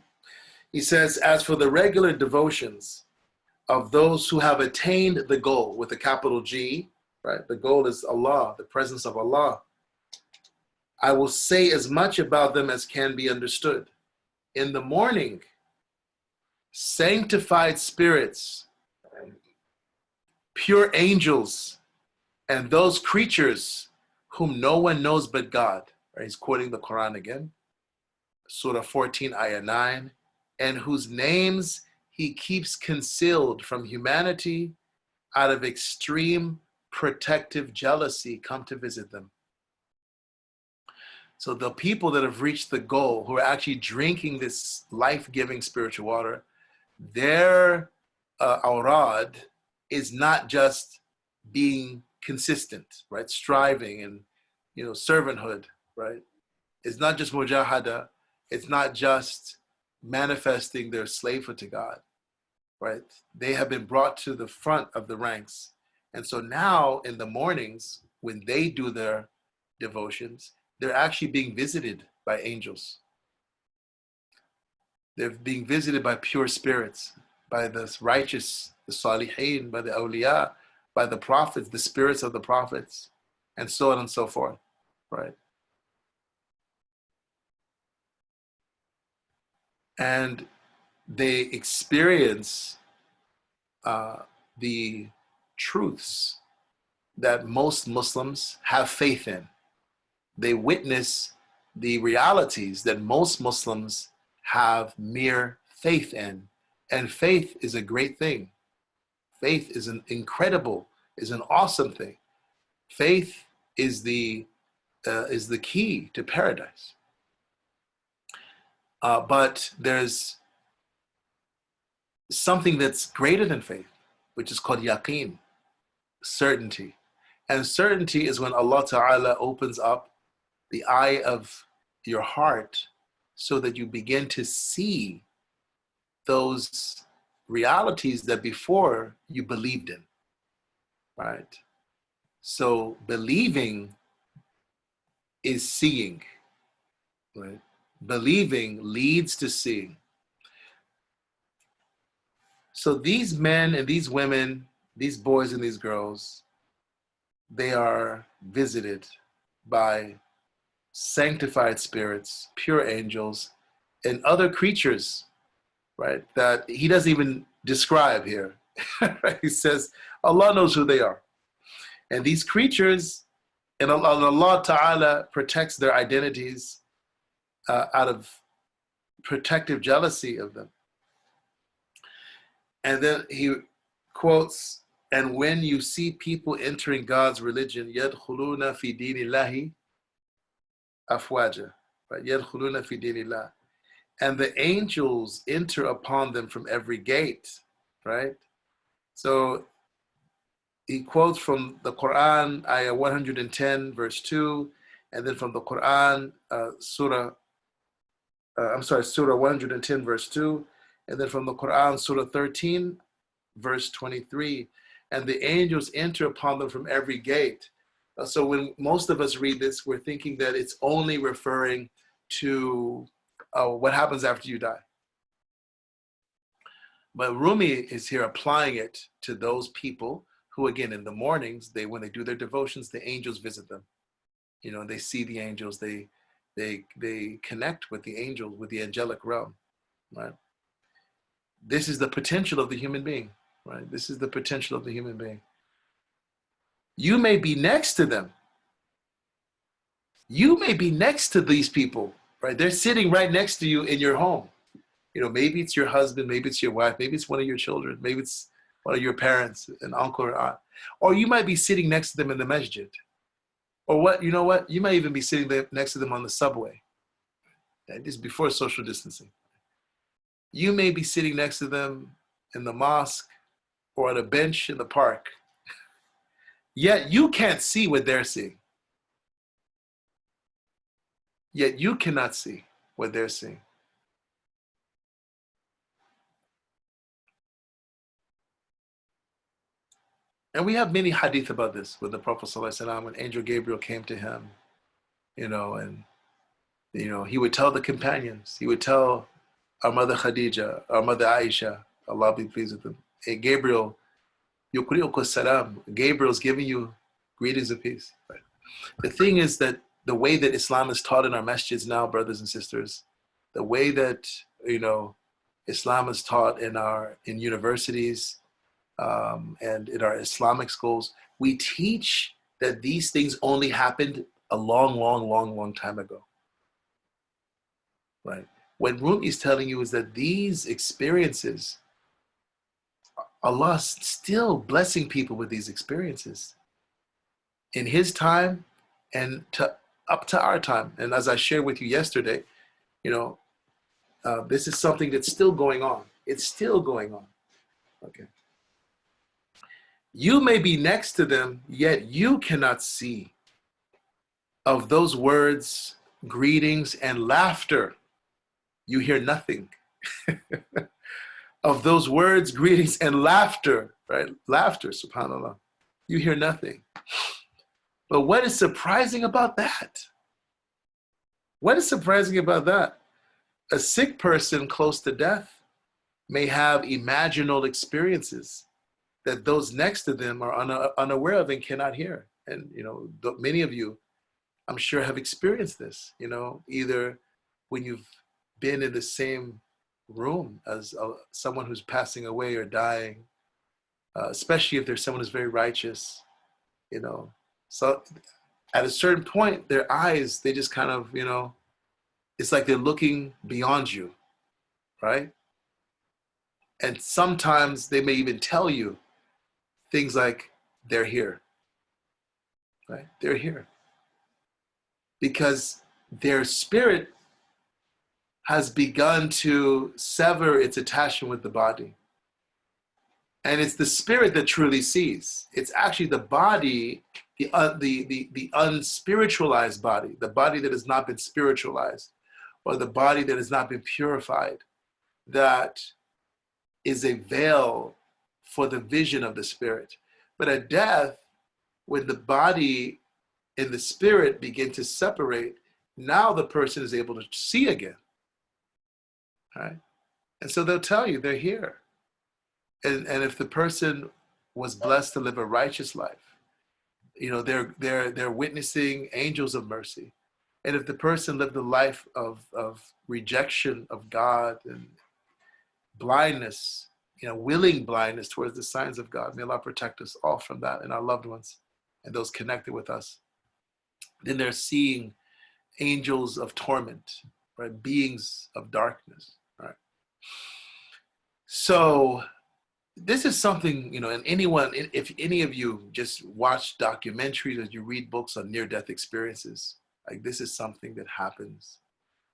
He says, as for the regular devotions of those who have attained the goal with a capital G, right? The goal is Allah, the presence of Allah. I will say as much about them as can be understood. In the morning, sanctified spirits, pure angels, and those creatures whom no one knows but God. Right? He's quoting the Quran again, Surah 14, Ayah 9, and whose names he keeps concealed from humanity out of extreme protective jealousy come to visit them. So the people that have reached the goal, who are actually drinking this life-giving spiritual water, their awrad is not just being consistent, right? Striving and, servanthood, right? It's not just mujahada. It's not just manifesting their slavehood to God, right? They have been brought to the front of the ranks. And so now in the mornings, when they do their devotions, they're actually being visited by angels. They're being visited by pure spirits, by the righteous, the salihin, by the awliya, by the prophets, the spirits of the prophets, and so on and so forth, right? And they experience the truths that most Muslims have faith in. They witness the realities that most Muslims have mere faith in. And faith is a great thing. Faith is an awesome thing. Faith is the key to paradise. But there's something that's greater than faith, which is called yaqeen, certainty. And certainty is when Allah Ta'ala opens up the eye of your heart so that you begin to see those realities that before you believed in, right? So believing is seeing, right? Believing leads to seeing. So these men and these women, these boys and these girls, they are visited by sanctified spirits, pure angels, and other creatures, right, that he doesn't even describe here. He says, Allah knows who they are. And these creatures, and Allah Ta'ala protects their identities out of protective jealousy of them. And then he quotes, and when you see people entering God's religion, يَدْخُلُونَ فِي دِينِ اللَّهِ أَفْوَاجًا, right? يَدْخُلُونَ فِي دِينِ اللَّهِ. And the angels enter upon them from every gate, right? So he quotes from the Quran, ayah 110, verse 2, and then from the Quran, Surah 110, verse 2, and then from the Quran, Surah 13, verse 23, and the angels enter upon them from every gate. So when most of us read this, we're thinking that it's only referring to what happens after you die. But Rumi is here applying it to those people who, again, in the mornings, when they do their devotions, the angels visit them. You know, they see the angels, they connect with the angels, with the angelic realm, right? This is the potential of the human being, right? This is the potential of the human being. You may be next to them. You may be next to these people, right? They're sitting right next to you in your home. You know, maybe it's your husband, maybe it's your wife, maybe it's one of your children, maybe it's one of your parents, an uncle or aunt. Or you might be sitting next to them in the masjid. Or what, you know what? You might even be sitting there next to them on the subway. This is before social distancing. You may be sitting next to them in the mosque or on a bench in the park. Yet you can't see what they're seeing. Yet you cannot see what they're seeing. And we have many hadith about this with the Prophet ﷺ, when Angel Gabriel came to him, and he would tell the companions, he would tell our mother Khadija, our mother Aisha, Allah be pleased with them, hey Gabriel, yuqri'uka salam, Gabriel's giving you greetings of peace. Right? The thing is that the way that Islam is taught in our masjids now, brothers and sisters, the way that Islam is taught in universities, and in our Islamic schools, we teach that these things only happened a long time ago, right? What Rumi is telling you is that these experiences, Allah's still blessing people with these experiences in His time and up to our time. And as I shared with you yesterday, this is something that's still going on. It's still going on. Okay. You may be next to them, yet you cannot see. Of those words, greetings, and laughter, you hear nothing. Of those words, greetings, and laughter, right? Laughter, subhanAllah, you hear nothing. But what is surprising about that? What is surprising about that? A sick person close to death may have imaginal experiences that those next to them are unaware of and cannot hear. And, many of you, I'm sure, have experienced this, either when you've been in the same room as someone who's passing away or dying, especially if there's someone who's very righteous, So at a certain point, their eyes, they just kind of, it's like they're looking beyond you, right? And sometimes they may even tell you things like, they're here, right? They're here. Because their spirit has begun to sever its attachment with the body. And it's the spirit that truly sees. It's actually the body, the unspiritualized body, the body that has not been spiritualized, or the body that has not been purified, that is a veil for the vision of the spirit. But at death, when the body and the spirit begin to separate, now the person is able to see again, right? And so they'll tell you they're here. And if the person was blessed to live a righteous life, they're witnessing angels of mercy. And if the person lived a life of rejection of God and blindness, willing blindness towards the signs of God, may Allah protect us all from that and our loved ones and those connected with us, then they're seeing angels of torment, right? Beings of darkness, right? So this is something, and anyone, if any of you just watch documentaries or you read books on near-death experiences, like this is something that happens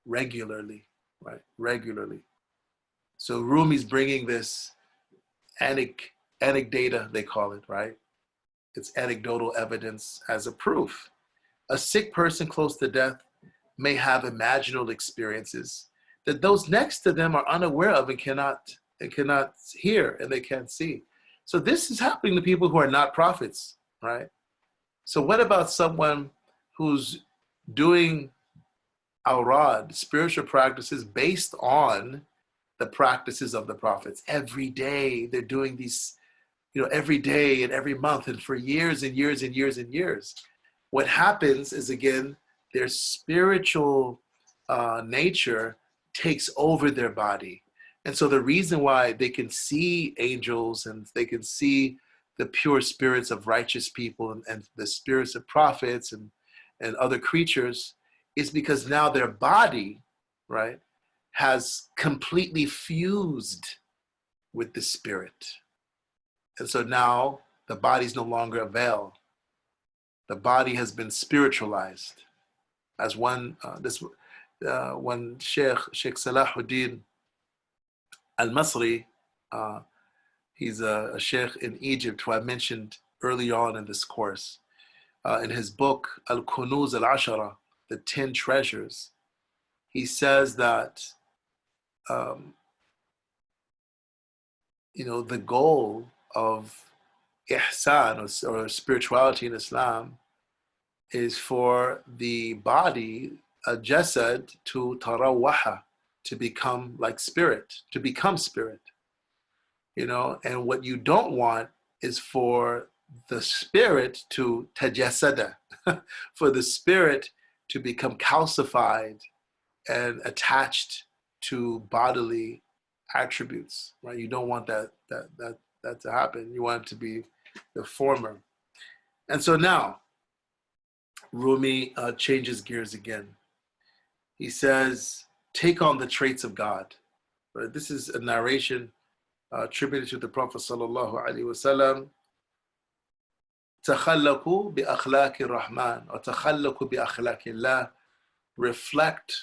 regularly, right? Regularly. So Rumi's bringing this anecdata, they call it, right? It's anecdotal evidence as a proof. A sick person close to death may have imaginal experiences that those next to them are unaware of and cannot hear and they can't see. So this is happening to people who are not prophets, right? So what about someone who's doing awrad, spiritual practices based on the practices of the prophets? Every day they're doing these, every day and every month and for years and years and years and years. What happens is, again, their spiritual nature takes over their body. And so the reason why they can see angels and they can see the pure spirits of righteous people and the spirits of prophets and other creatures is because now their body, right, has completely fused with the spirit. And so now the body's no longer a veil. The body has been spiritualized. As one Sheikh Salahuddin al-Masri, he's a sheikh in Egypt who I mentioned early on in this course. In his book, Al-Kunuz al-Ashara, the 10 treasures, he says that the goal of ihsan or spirituality in Islam is for the body, a jasad, to tarawaha, to become like spirit, to become spirit. And what you don't want is for the spirit to tajasada, for the spirit to become calcified and attached to bodily attributes, right? You don't want that to happen. You want it to be the former. And so now Rumi changes gears again. He says, take on the traits of God. Right? This is a narration attributed to the Prophet sallallahu alaihi wasallam. تخلقوا بأخلاق الرحمن or تخلقوا بأخلاق الله. Reflect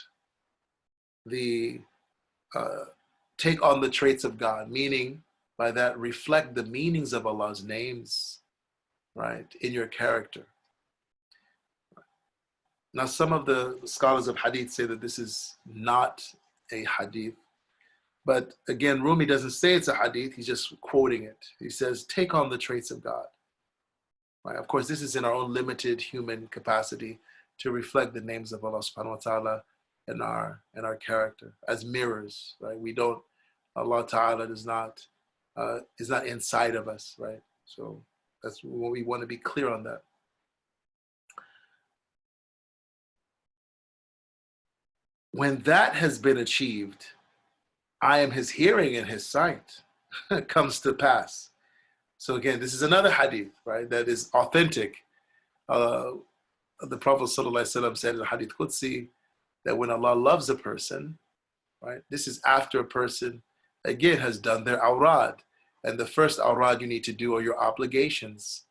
take on the traits of God, meaning by that reflect the meanings of Allah's names, right, in your character. Now, some of the scholars of hadith say that this is not a hadith. But again, Rumi doesn't say it's a hadith. He's just quoting it. He says, take on the traits of God. Right? Of course, this is in our own limited human capacity to reflect the names of Allah subhanahu wa ta'ala in our character as mirrors. Right? Allah ta'ala is not inside of us. Right? So that's what we want to be clear on that. When that has been achieved, I am his hearing and his sight comes to pass. So again, this is another hadith, right, that is authentic. The Prophet ﷺ said in the Hadith Qudsi that when Allah loves a person, right, this is after a person, again, has done their awrad. And the first awrad you need to do are your obligations,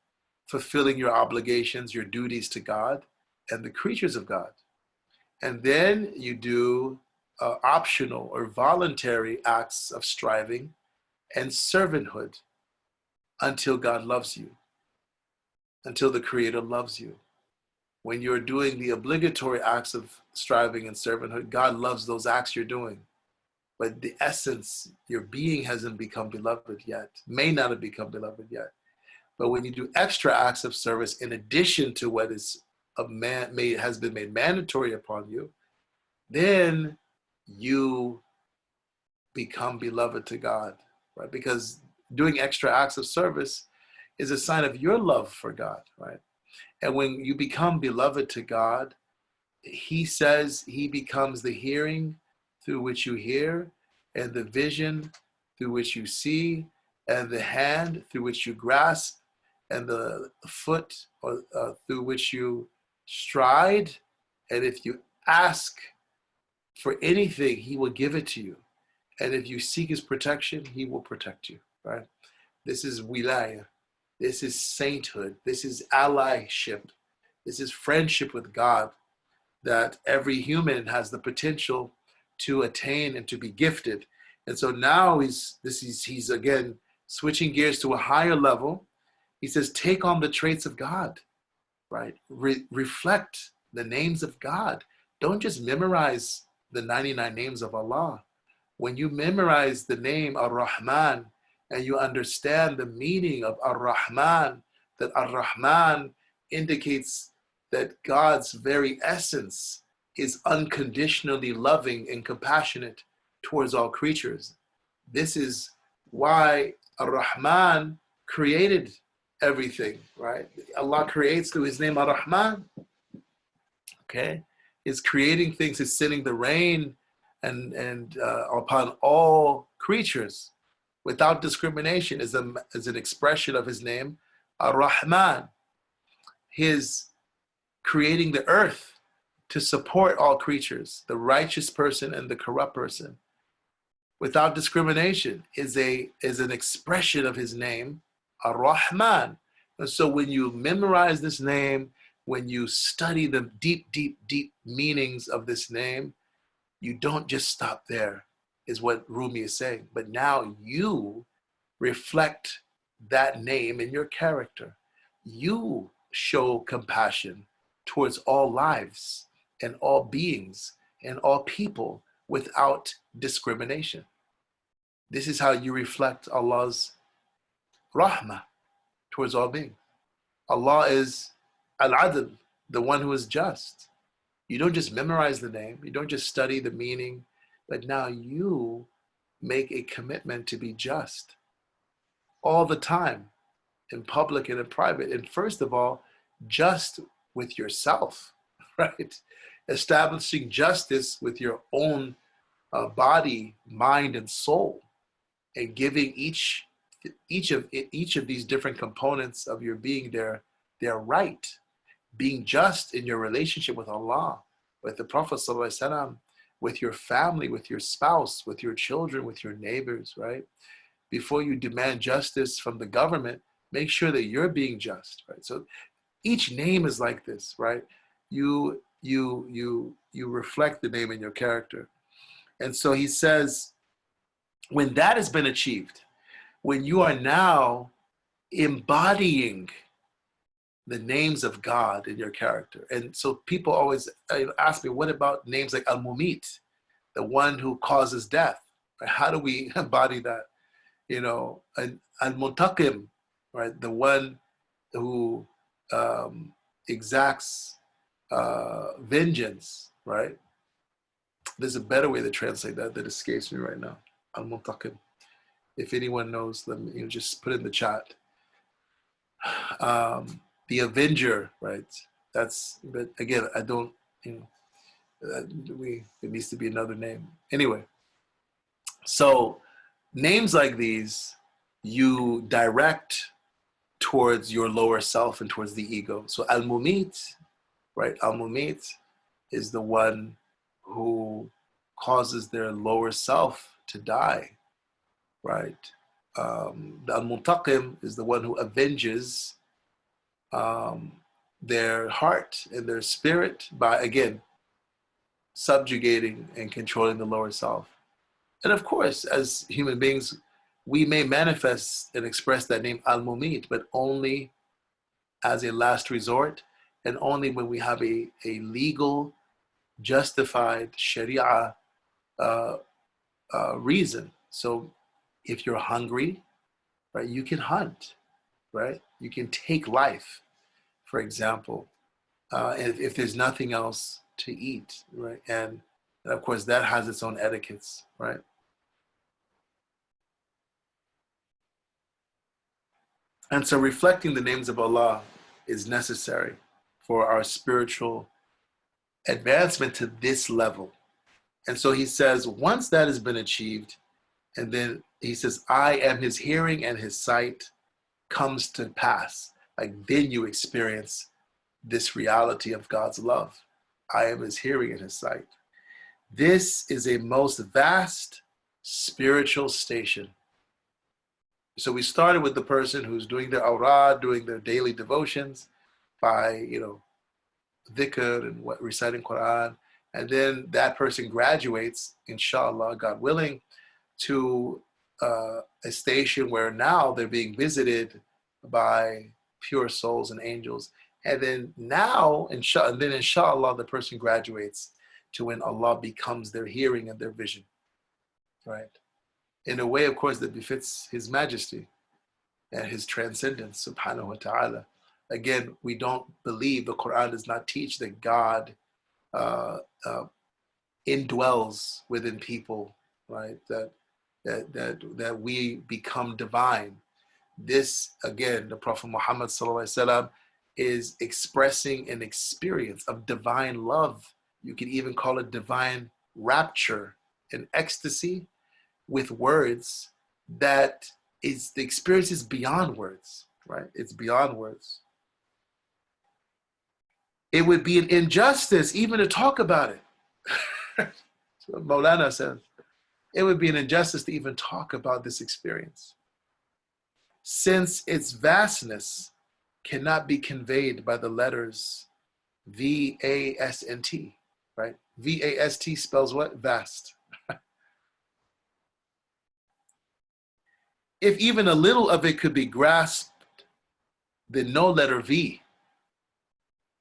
fulfilling your obligations, your duties to God and the creatures of God. And then you do optional or voluntary acts of striving and servanthood until God loves you, until the Creator loves you. When you're doing the obligatory acts of striving and servanthood, God loves those acts you're doing. But the essence, your being hasn't become beloved yet, may not have become beloved yet. But when you do extra acts of service in addition to what is has been made mandatory upon you, then you become beloved to God, right? Because doing extra acts of service is a sign of your love for God, right? And when you become beloved to God, he says he becomes the hearing through which you hear, and the vision through which you see, and the hand through which you grasp, and the foot through which you stride. And if you ask for anything, he will give it to you. And if you seek his protection, he will protect you, right? This is wilayah. This is sainthood. This is allyship. This is friendship with God that every human has the potential to attain and to be gifted. And so now he's again switching gears to a higher level. He says, take on the traits of God, right? Reflect the names of God. Don't just memorize the 99 names of Allah. When you memorize the name Ar-Rahman and you understand the meaning of Ar-Rahman, that Ar-Rahman indicates that God's very essence is unconditionally loving and compassionate towards all creatures. This is why Ar-Rahman created everything, right? Allah creates through his name Ar-Rahman, okay? Is creating things, is sending the rain and upon all creatures without discrimination is an expression of his name, Ar-Rahman. His creating the earth to support all creatures, the righteous person and the corrupt person, without discrimination is an expression of his name, Ar-Rahman. And so when you memorize this name, when you study the deep, deep, deep meanings of this name, you don't just stop there, is what Rumi is saying. But now you reflect that name in your character. You show compassion towards all lives and all beings and all people without discrimination. This is how you reflect Allah's rahmah towards all beings. Allah is al-Adl, the one who is just. You don't just memorize the name, you don't just study the meaning, but now you make a commitment to be just all the time, in public and in private. And first of all, just with yourself, right? Establishing justice with your own body, mind, and soul, and giving each of these different components of your being their right. Being just in your relationship with Allah, with the Prophet ﷺ, with your family, with your spouse, with your children, with your neighbors, right? Before you demand justice from the government, make sure that you're being just, right? So each name is like this, right? You reflect the name in your character. And so he says, when that has been achieved, when you are now embodying the names of God in your character. And so people always ask me, what about names like Al-Mumit, the one who causes death? How do we embody that? You know, Al-Muntaqim, right? The one who exacts vengeance, right? There's a better way to translate that escapes me right now. Al-Muntaqim. If anyone knows, let me just put it in the chat. The Avenger, right? But again, I don't, it needs to be another name. Anyway, so names like these, you direct towards your lower self and towards the ego. So Al-Mumit, right? Al-Mumit is the one who causes their lower self to die, right? The Al-Muntaqim is the one who avenges their heart and their spirit by, again, subjugating and controlling the lower self. And of course, as human beings, we may manifest and express that name Al-Mumit, but only as a last resort and only when we have a legal, justified Sharia reason. So if you're hungry, right, you can hunt, right? You can take life, for example, if there's nothing else to eat, right? And of course, that has its own etiquettes, right? And so reflecting the names of Allah is necessary for our spiritual advancement to this level. And so he says, once that has been achieved, and then he says, I am his hearing and his sight comes to pass. Like then you experience this reality of God's love. I am his hearing and his sight. This is a most vast spiritual station. So we started with the person who's doing their awrad, doing their daily devotions by, dhikr and reciting Quran. And then that person graduates, inshallah, God willing, to a station where now they're being visited by pure souls and angels. And then now, inshallah, the person graduates to when Allah becomes their hearing and their vision, right? In a way, of course, that befits His Majesty and His transcendence, subhanahu wa ta'ala. Again, we don't believe, the Quran does not teach that God indwells within people, right? That we become divine. This, again, the Prophet Muhammad sallallahu alaihi wasallam is expressing an experience of divine love. You could even call it divine rapture and ecstasy with words that is, the experience is beyond words, right? It's beyond words. It would be an injustice even to talk about it. So Maulana says, it would be an injustice to even talk about this experience, since its vastness cannot be conveyed by the letters V-A-S-N-T, right? V-A-S-T spells what? Vast. If even a little of it could be grasped, then no letter V,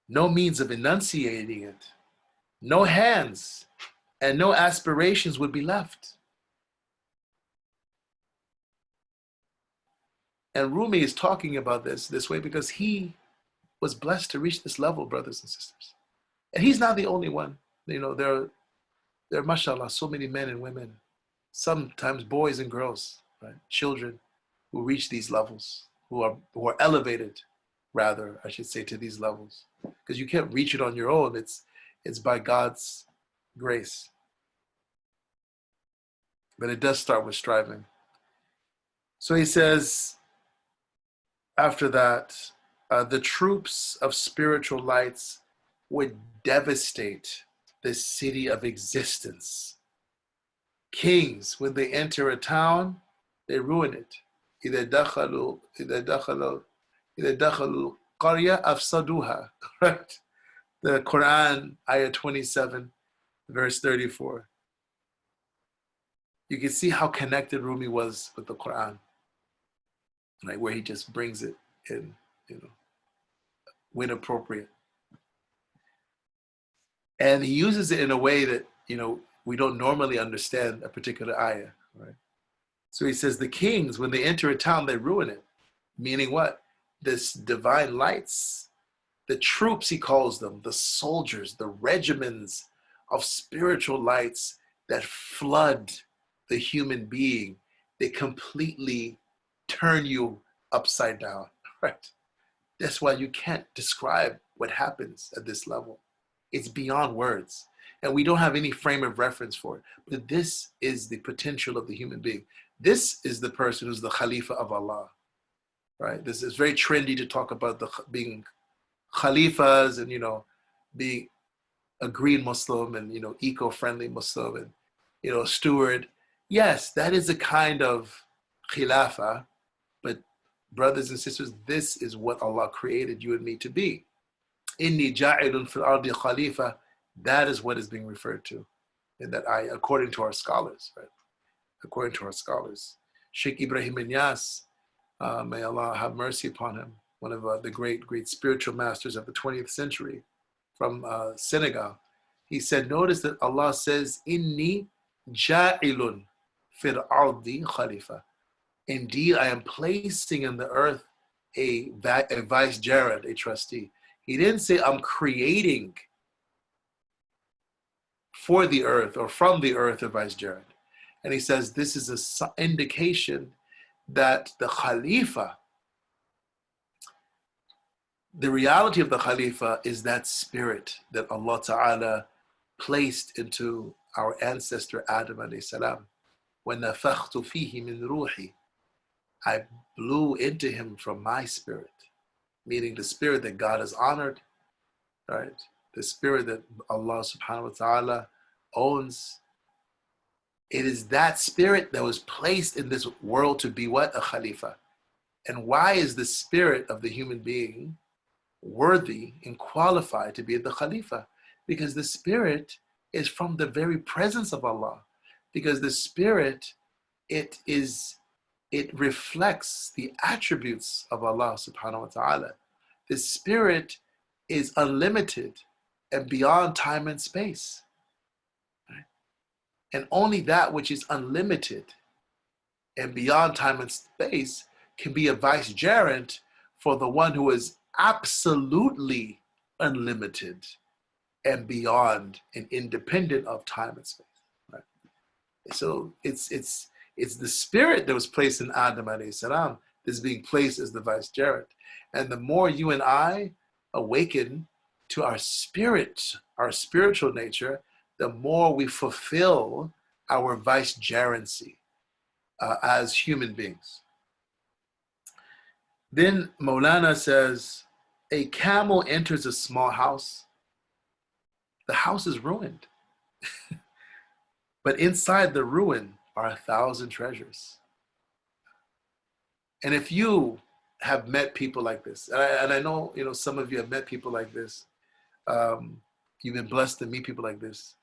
no means of enunciating it, no hands, and no aspirations would be left. And Rumi is talking about this way because he was blessed to reach this level, brothers and sisters. And he's not the only one. There are, mashallah, so many men and women, sometimes boys and girls, right? Children who reach these levels, who are elevated, rather, I should say, to these levels. Because you can't reach it on your own. It's by God's grace. But it does start with striving. So he says, after that, the troops of spiritual lights would devastate the city of existence. Kings, when they enter a town, they ruin it. إِذَا دَخَلُوا الْقَرْيَةَ أَفْسَدُوهَا. Right? The Quran, ayah 27, verse 34. You can see how connected Rumi was with the Quran, right? Where he just brings it in, when appropriate. And he uses it in a way that, we don't normally understand a particular ayah, right? So he says the kings, when they enter a town, they ruin it. Meaning what? This divine lights, the troops, he calls them, the soldiers, the regiments of spiritual lights that flood the human being, they completely turn you upside down, right? That's why you can't describe what happens at this level. It's beyond words. And we don't have any frame of reference for it. But this is the potential of the human being. This is the person who's the Khalifa of Allah, right? This is very trendy to talk about being Khalifas and, being a green Muslim and, eco-friendly Muslim and, a steward. Yes, that is a kind of khilafah, but brothers and sisters, this is what Allah created you and me to be. Inni ja'ilun fil ardi khalifa. That is what is being referred to in that ayah, according to our scholars, right? According to our scholars. Sheikh Ibrahim Inyas, may Allah have mercy upon him, one of the great spiritual masters of the 20th century from Senegal. He said, notice that Allah says, Inni ja'ilun fil ardi khalifa. Indeed, I am placing in the earth a vicegerent, a trustee. He didn't say I'm creating for the earth or from the earth a vicegerent. And he says this is an indication that the Khalifa, the reality of the Khalifa is that spirit that Allah Ta'ala placed into our ancestor Adam alayhi salam. وَنَفَخْتُ فِيهِ مِنْ رُوحِي. I blew into him from my spirit, meaning the spirit that God has honored, right? The spirit that Allah subhanahu wa ta'ala owns. It is that spirit that was placed in this world to be what? A Khalifa. And why is the spirit of the human being worthy and qualified to be the Khalifa? Because the spirit is from the very presence of Allah. Because the spirit, it reflects the attributes of Allah subhanahu wa ta'ala. The spirit is unlimited and beyond time and space. Right? And only that which is unlimited and beyond time and space can be a vicegerent for the one who is absolutely unlimited and beyond and independent of time and space. Right? So it's the spirit that was placed in Adam alayhi salam that's being placed as the vicegerent. And the more you and I awaken to our spirit, our spiritual nature, the more we fulfill our vicegerency as human beings. Then Maulana says, a camel enters a small house. The house is ruined. But inside the ruin are 1,000 treasures. And if you have met people like this, and I know, some of you have met people like this, you've been blessed to meet people like this.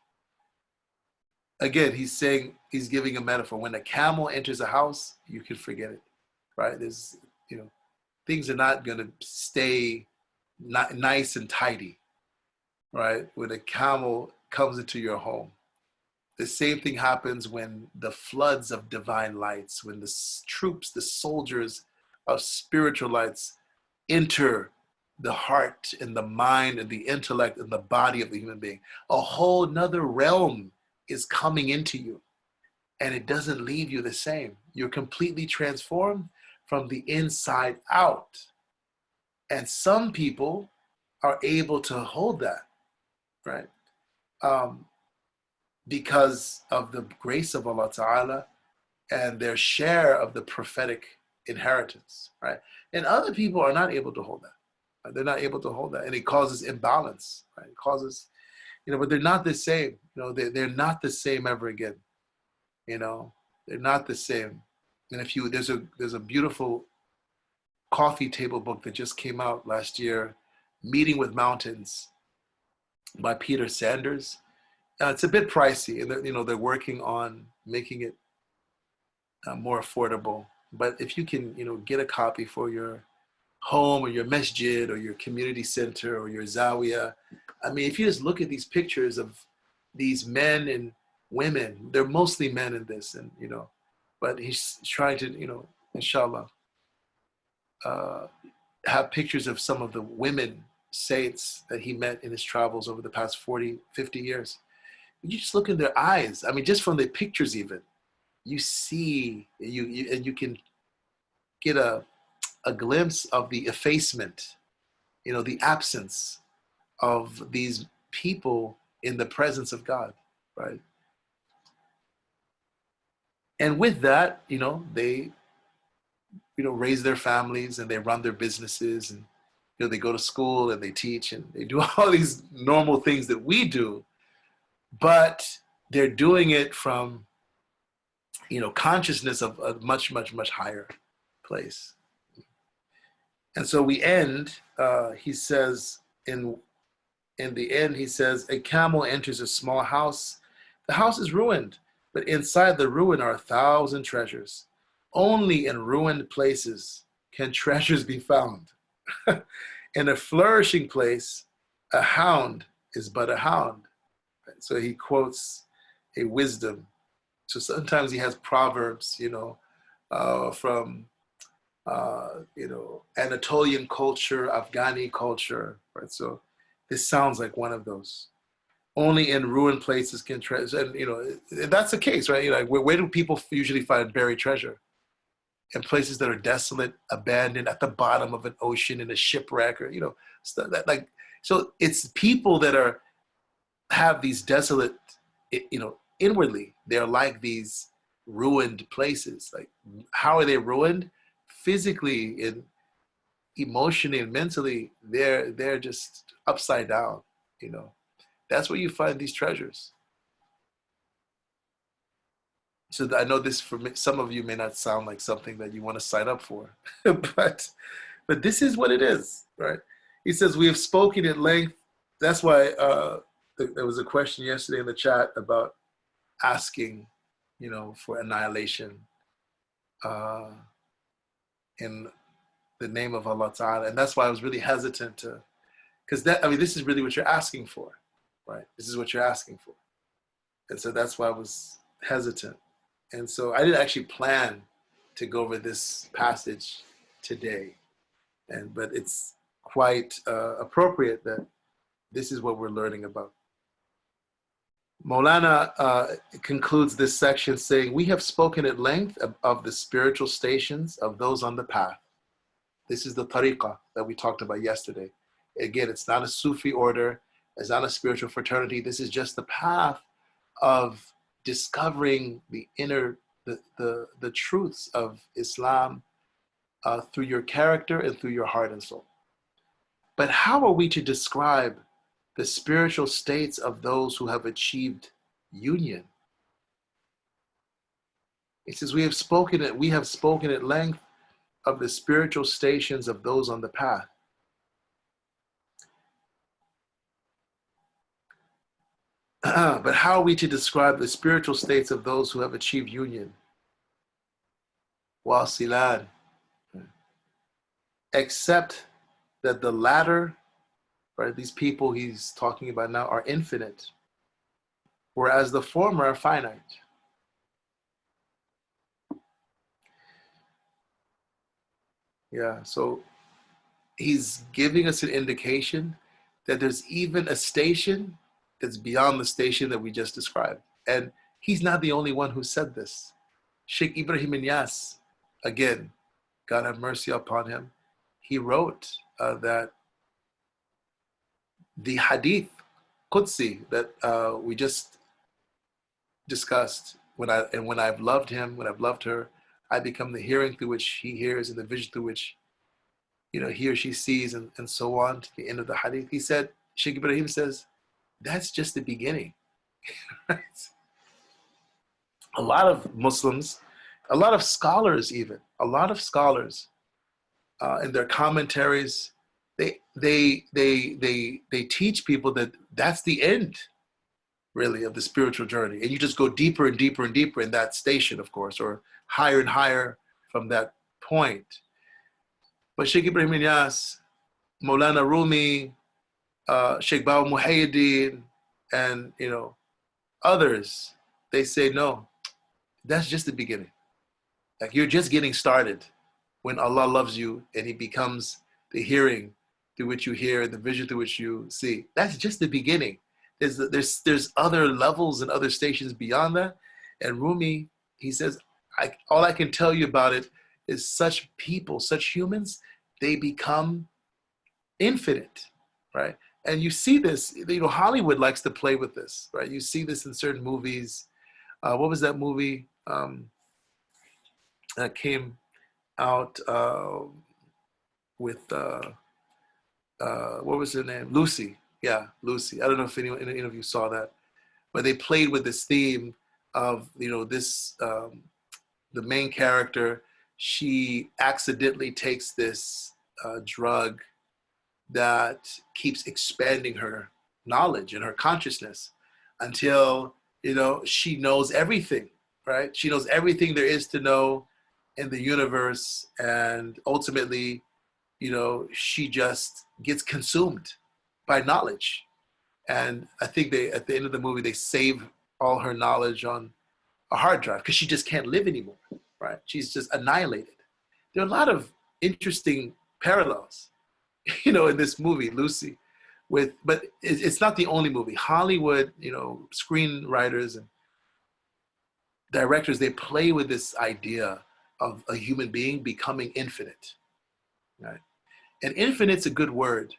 Again, he's giving a metaphor. When a camel enters a house, you can forget it, right? There's, things are not going to stay nice and tidy, right? When a camel comes into your home. The same thing happens when the floods of divine lights, when the troops, the soldiers of spiritual lights enter the heart and the mind and the intellect and the body of the human being. A whole nother realm is coming into you, and it doesn't leave you the same. You're completely transformed from the inside out. And some people are able to hold that, right? Because of the grace of Allah Ta'ala and their share of the prophetic inheritance, right? And other people are not able to hold that. Right? They're not able to hold that, and it causes imbalance, right? It causes, but they're not the same. They're not the same ever again. They're not the same. And if there's a beautiful coffee table book that just came out last year, Meeting with Mountains by Peter Sanders. It's a bit pricey, and they're working on making it more affordable. But if you can, get a copy for your home or your masjid or your community center or your zawiya, I mean, if you just look at these pictures of these men and women, they're mostly men in this, and but he's trying to, inshallah, have pictures of some of the women saints that he met in his travels over the past 40, 50 years. You just look in their eyes. I mean, just from the pictures even, you see, and you can get a glimpse of the effacement, the absence of these people in the presence of God, right? And with that, they, raise their families and they run their businesses, and, they go to school and they teach and they do all these normal things that we do, but they're doing it from, consciousness of a much, much, much higher place. And so we end, he says, in the end, he says, a camel enters a small house. The house is ruined, but inside the ruin are 1,000 treasures. Only in ruined places can treasures be found. In a flourishing place, a hound is but a hound. So he quotes a wisdom. So sometimes he has proverbs, from, Anatolian culture, Afghani culture, right? So this sounds like one of those. Only in ruined places can treasure, and that's the case, right? Where do people usually find buried treasure? In places that are desolate, abandoned, at the bottom of an ocean, in a shipwreck, or stuff that, so it's people that have these desolate, inwardly, they're like these ruined places. Like, how are they ruined? Physically and emotionally and mentally, they're just upside down. That's where you find these treasures. So I know this for some of you may not sound like something that you want to sign up for, but this is what it is, right? He says, we have spoken at length. That's why there was a question yesterday in the chat about asking, for annihilation in the name of Allah Ta'ala. And that's why I was really hesitant to, because this is really what you're asking for, right? This is what you're asking for. And so that's why I was hesitant. And so I didn't actually plan to go over this passage today. But it's quite appropriate that this is what we're learning about. Maulana concludes this section saying, we have spoken at length of the spiritual stations of those on the path. This is the tariqah that we talked about yesterday. Again, it's not a Sufi order. It's not a spiritual fraternity. This is just the path of discovering the inner, the truths of Islam through your character and through your heart and soul. But how are we to describe the spiritual states of those who have achieved union? He says, we have spoken at length of the spiritual stations of those on the path. But how are we to describe the spiritual states of those who have achieved union? Wasilan. Except that the latter, right, these people he's talking about now are infinite, whereas the former are finite. Yeah, so he's giving us an indication that there's even a station that's beyond the station that we just described. And he's not the only one who said this. Sheikh Ibrahim Inyas, again, God have mercy upon him, he wrote that the hadith Qudsi that we just discussed, when I've loved him, when I've loved her, I become the hearing through which he hears and the vision through which he or she sees, and so on to the end of the hadith. He said, Sheikh Ibrahim says, that's just the beginning. Right? A lot of Muslims, a lot of scholars even, in their commentaries, they teach people that that's the end, really, of the spiritual journey. And you just go deeper and deeper and deeper in that station, of course, or higher and higher from that point. But Sheikh Ibrahim Inyas, Maulana Rumi, Sheikh Bawa Muhyiddin, and others, they say, no, that's just the beginning. Like, you're just getting started when Allah loves you and he becomes the hearing through which you hear, the vision through which you see. That's just the beginning. There's other levels and other stations beyond that. And Rumi, he says, all I can tell you about it is such people, such humans, they become infinite, right? And you see this, Hollywood likes to play with this, right? You see this in certain movies. What was that movie that came out with, what was her name? Lucy. Yeah, Lucy. I don't know if any of you saw that, but they played with this theme of, this, the main character, she accidentally takes this drug that keeps expanding her knowledge and her consciousness until, she knows everything, right? She knows everything there is to know in the universe. And ultimately, she just gets consumed by knowledge. And I think at the end of the movie, they save all her knowledge on a hard drive because she just can't live anymore, right? She's just annihilated. There are a lot of interesting parallels, in this movie, Lucy, but it's not the only movie. Hollywood, screenwriters and directors, they play with this idea of a human being becoming infinite, right? And infinite's a good word.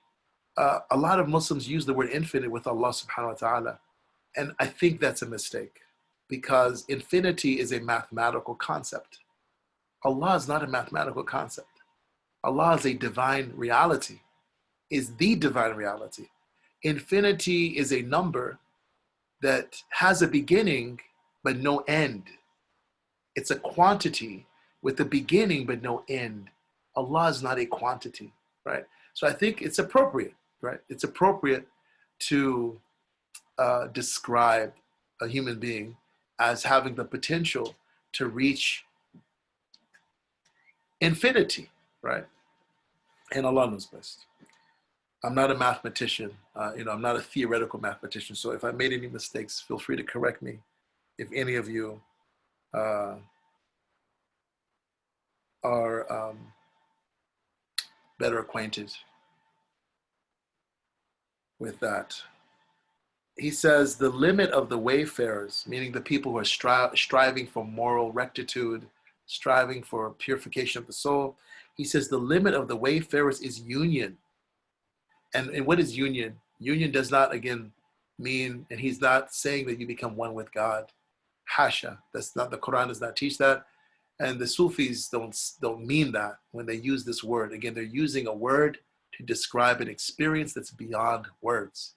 A lot of Muslims use the word infinite with Allah subhanahu wa ta'ala. And I think that's a mistake, because infinity is a mathematical concept. Allah is not a mathematical concept. Allah is a divine reality, is the divine reality. Infinity is a number that has a beginning, but no end. It's a quantity with a beginning but no end. Allah is not a quantity, right? So I think it's appropriate, right? It's appropriate to describe a human being as having the potential to reach infinity, right? And Allah knows best. I'm not a mathematician. I'm not a theoretical mathematician. So if I made any mistakes, feel free to correct me. If any of you are better acquainted with that. He says the limit of the wayfarers, meaning the people who are striving for moral rectitude, striving for purification of the soul. He says the limit of the wayfarers is union. And what is union? Union does not, again, mean, and he's not saying that you become one with God. Hasha. That's not, the Quran does not teach that. And the Sufis don't mean that when they use this word. Again, they're using a word to describe an experience that's beyond words.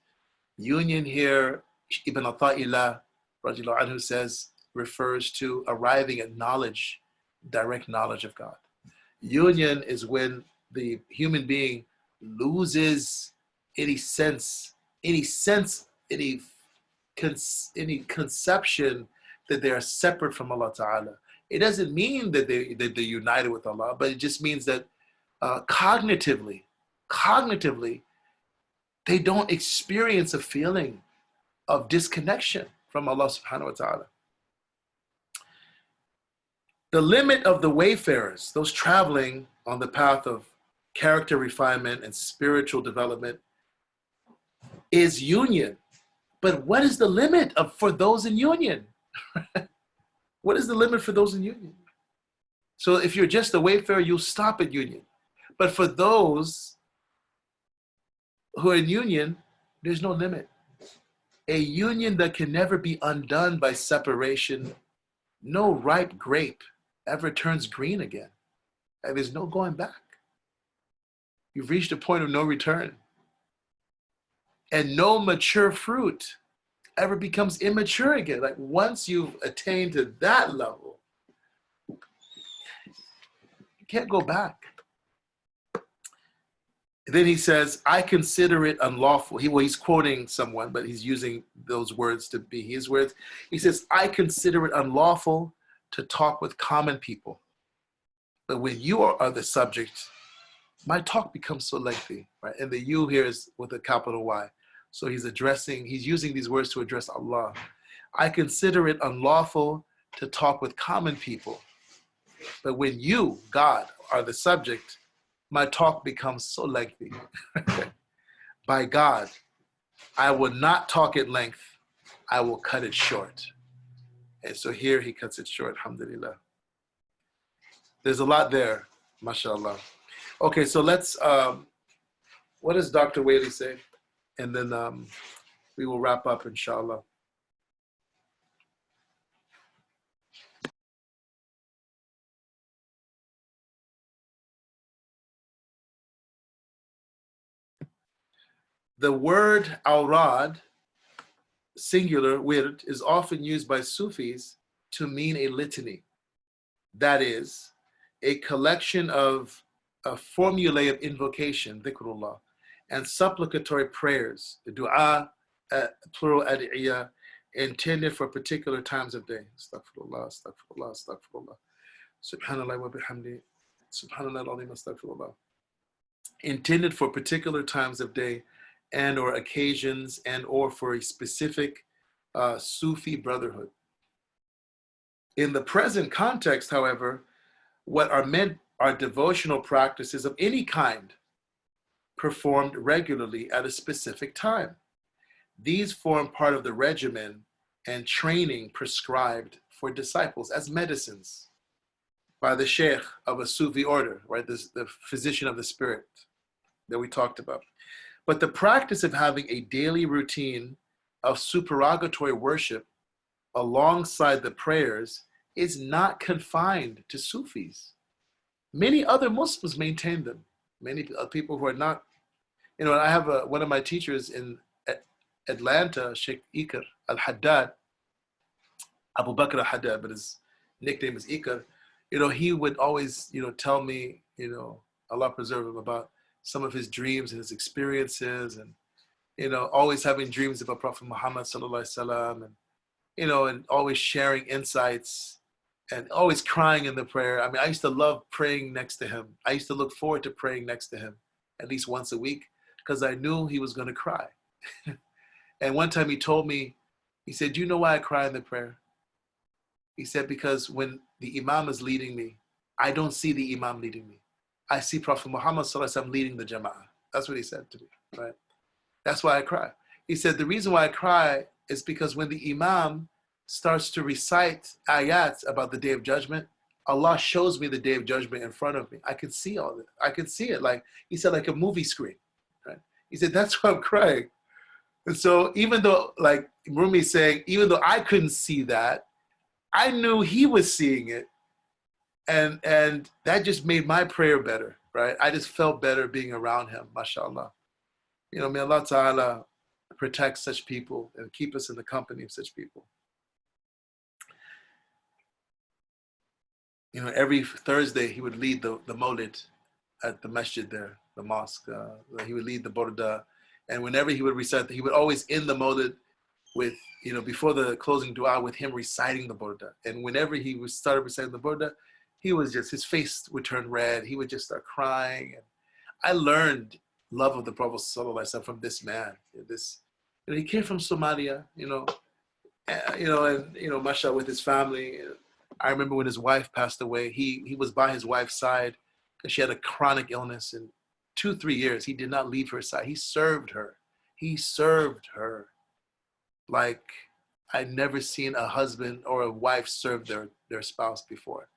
Union here, Ibn Atta'illah, radiallahu anhu, says, refers to arriving at knowledge, direct knowledge of God. Union is when the human being loses any conception that they are separate from Allah Ta'ala. It doesn't mean that they're united with Allah, but it just means that cognitively, they don't experience a feeling of disconnection from Allah Subhanahu wa Ta'ala. The limit of the wayfarers, those traveling on the path of character refinement and spiritual development, is union. But what is the limit for those in union? What is the limit for those in union? So if you're just a wayfarer, you'll stop at union. But for those who are in union, there's no limit. A union that can never be undone by separation. No ripe grape ever turns green again. And there's no going back. You've reached a point of no return. And no mature fruit ever becomes immature again. Like once you've attained to that level, you can't go back. Then he says, I consider it unlawful. He's quoting someone, but he's using those words to be his words. He says, I consider it unlawful to talk with common people. But when you are the subject, my talk becomes so lengthy, right? And the you here is with a capital Y. So he's using these words to address Allah. I consider it unlawful to talk with common people. But when you, God, are the subject, my talk becomes so lengthy. By God, I will not talk at length. I will cut it short. And so here he cuts it short, alhamdulillah. There's a lot there, mashallah. Okay, so let's, what does Dr. Whaley say? And then we will wrap up, inshallah. The word awrad, singular, wird, is often used by Sufis to mean a litany. That is, a collection of a formulae of invocation, dhikrullah, and supplicatory prayers, the dua, plural adiyya, intended for particular times of day. Astaghfirullah, astaghfirullah, astaghfirullah. Subhanallah wa bihamdi, subhanallah al-azim, astaghfirullah. Intended for particular times of day and or occasions and or for a specific Sufi brotherhood. In the present context, however, what are meant are devotional practices of any kind performed regularly at a specific time. These form part of the regimen and training prescribed for disciples as medicines by the sheikh of a Sufi order, right? The physician of the spirit that we talked about. But the practice of having a daily routine of supererogatory worship alongside the prayers is not confined to Sufis. Many other Muslims maintain them. Many people who are not, I have one of my teachers in Atlanta, Sheikh Ikr al-Haddad, Abu Bakr al-Haddad, but his nickname is Ikar, you know, he would always, you know, tell me, you know, Allah preserve him, about some of his dreams and his experiences, and, you know, always having dreams about Prophet Muhammad sallallahu alaihi wasallam, and, you know, and always sharing insights and always crying in the prayer. I mean, I used to love praying next to him. I used to look forward to praying next to him at least once a week because I knew he was going to cry. And one time he told me, he said, "Do you know why I cry in the prayer?" He said, "Because when the Imam is leading me, I don't see the Imam leading me. I see Prophet Muhammad sallallahu alaihi wasallam leading the Jama'ah." That's what he said to me, right? That's why I cry. He said, the reason why I cry is because when the Imam starts to recite ayats about the Day of Judgment, Allah shows me the Day of Judgment in front of me. I can see all of it. I can see it, like, he said, like a movie screen, right? He said, that's why I'm crying. And so even though, like Rumi saying, even though I couldn't see that, I knew he was seeing it. And that just made my prayer better, right? I just felt better being around him, mashallah. You know, may Allah Ta'ala protect such people and keep us in the company of such people. You know, every Thursday he would lead the Mawlid at the masjid there, the mosque. He would lead the Burda. And whenever he would recite, he would always end the Mawlid with, you know, before the closing dua, with him reciting the Burda. And whenever he started reciting the Burda, he was just, his face would turn red. He would just start crying. And I learned love of the Prophet ﷺ from this man. This, you know, he came from Somalia, you know, and mashallah, with his family. I remember when his wife passed away, he was by his wife's side because she had a chronic illness, and 2-3 years he did not leave her side. He served her. He served her like I'd never seen a husband or a wife serve their spouse before,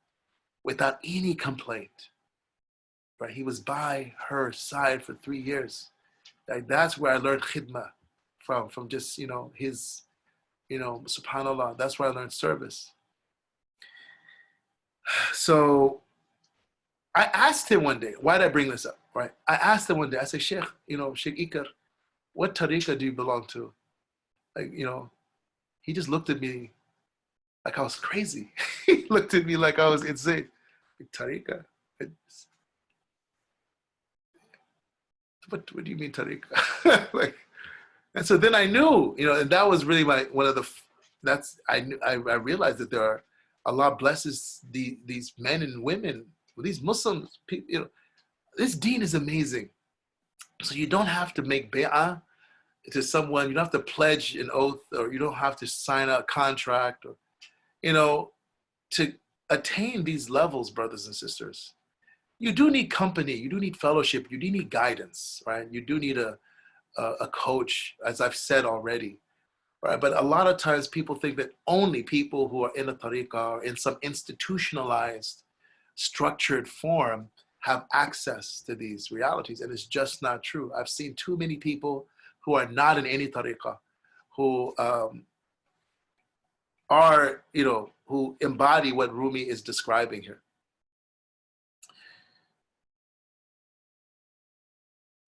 without any complaint. Right? He was by her side for 3 years. Like, that's where I learned khidmah from just, you know, his, you know, subhanAllah, that's where I learned service. So I asked him one day, why did I bring this up, right? I asked him one day, I said, Sheikh, you know, Sheikh Ikar, what tariqah do you belong to? Like, you know, he just looked at me like I was crazy. He looked at me like I was insane. Like, tariqah? What do you mean tariqah? Like, and so then I knew, you know, and that was really I realized that there are, Allah blesses these men and women, these Muslims, you know, this deen is amazing. So you don't have to make bay'ah to someone, you don't have to pledge an oath, or you don't have to sign a contract, or, you know, to attain these levels, brothers and sisters. You do need company, you do need fellowship, you do need guidance, right? You do need a coach, as I've said already. Right? But a lot of times people think that only people who are in a tariqah or in some institutionalized, structured form have access to these realities. And it's just not true. I've seen too many people who are not in any tariqah, who are, you know, who embody what Rumi is describing here.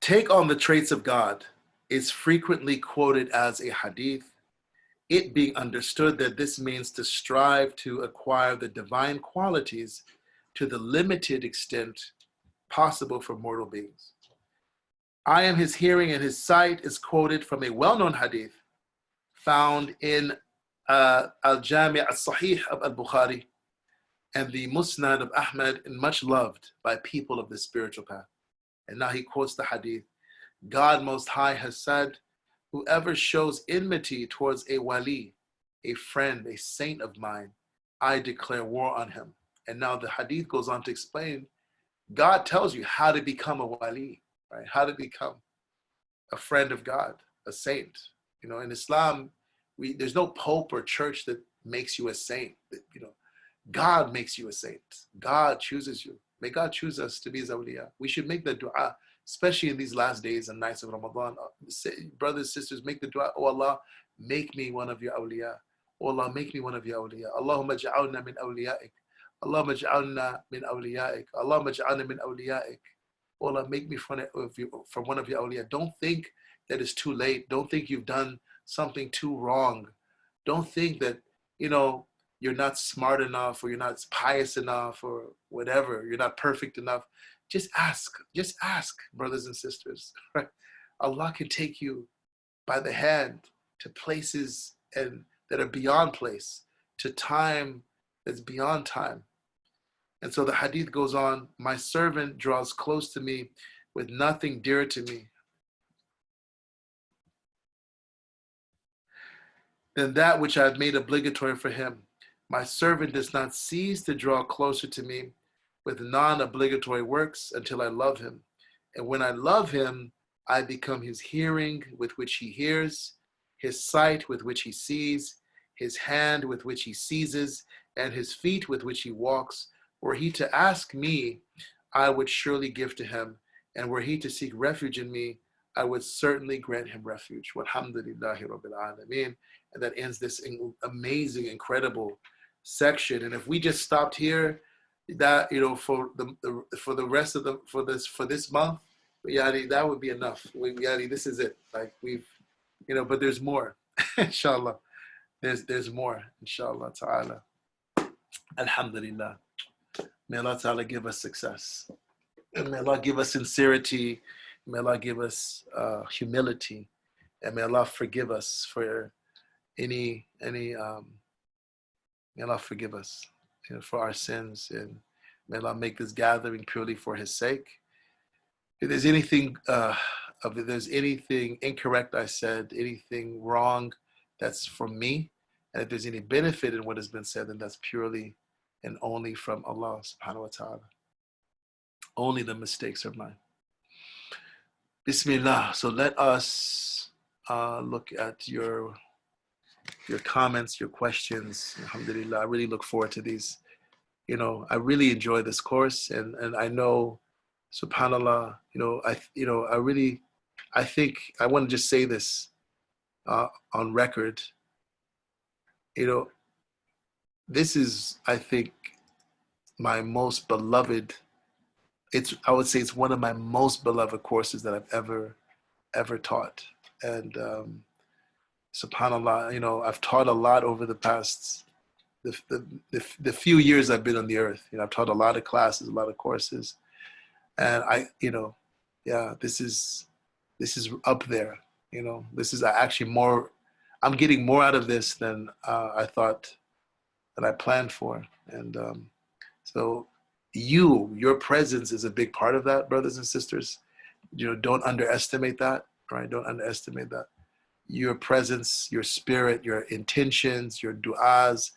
Take on the traits of God is frequently quoted as a hadith, it being understood that this means to strive to acquire the divine qualities to the limited extent possible for mortal beings. I am his hearing and his sight is quoted from a well-known hadith found in al-Jami' al-Sahih of al-Bukhari and the Musnad of Ahmad, and much loved by people of the spiritual path. And now he quotes the hadith. God Most High has said, whoever shows enmity towards a wali, a friend, a saint of mine, I declare war on him. And now the hadith goes on to explain, God tells you how to become a wali, right? How to become a friend of God, a saint. You know, in Islam, there's no pope or church that makes you a saint. You know, God makes you a saint. God chooses you. May God choose us to be his awliya. We should make the dua, especially in these last days and nights of Ramadan. Brothers, sisters, make the dua. Oh Allah, make me one of your awliya. Oh Allah, make me one of your awliya. Allahumma ja'alna min awliyaik. Allahumma ja'alna min awliyaik. Allahumma ja'alna min awliyaik. Oh Allah, make me from one of your awliya. Don't think that it's too late. Don't think you've done something too wrong. Don't think that, you know, you're not smart enough, or you're not pious enough, or whatever, you're not perfect enough, just ask, brothers and sisters, right? Allah can take you by the hand to places and that are beyond place, to time that's beyond time. And so the hadith goes on, my servant draws close to me with nothing dearer to me than that which I have made obligatory for him. My servant does not cease to draw closer to me with non-obligatory works until I love him. And when I love him, I become his hearing with which he hears, his sight with which he sees, his hand with which he seizes, and his feet with which he walks. Were he to ask me, I would surely give to him. And were he to seek refuge in me, I would certainly grant him refuge. Walhamdulillahi Rabbil Alameen. And that ends this amazing, incredible section. And if we just stopped here, that, you know, for the rest of for this month, Yadi, that would be enough. Yadi, this is it. Like, we've, you know, but there's more. Inshallah. There's more, inshallah ta'ala. Alhamdulillah. May Allah ta'ala give us success. And may Allah give us sincerity. May Allah give us humility. And may Allah forgive us for may Allah forgive us, you know, for our sins. And may Allah make this gathering purely for his sake. If there's anything incorrect I said, anything wrong, that's from me. And if there's any benefit in what has been said, then that's purely and only from Allah subhanahu wa ta'ala. Only the mistakes are mine. Bismillah. So let us look at your comments, your questions. Alhamdulillah. I really look forward to these. You know, I really enjoy this course, and I know, subhanallah, I think I want to just say this on record. You know, this is, I think, my most beloved. I would say it's one of my most beloved courses that I've ever taught. And subhanallah, you know, I've taught a lot over the past the few years I've been on the earth. You know, I've taught a lot of classes, a lot of courses, and this is up there. You know, this is actually more. I'm getting more out of this than I thought, that I planned for, and so your presence is a big part of that, brothers and sisters. You know, don't underestimate that, right? Don't underestimate that. Your presence, your spirit, your intentions, your du'as,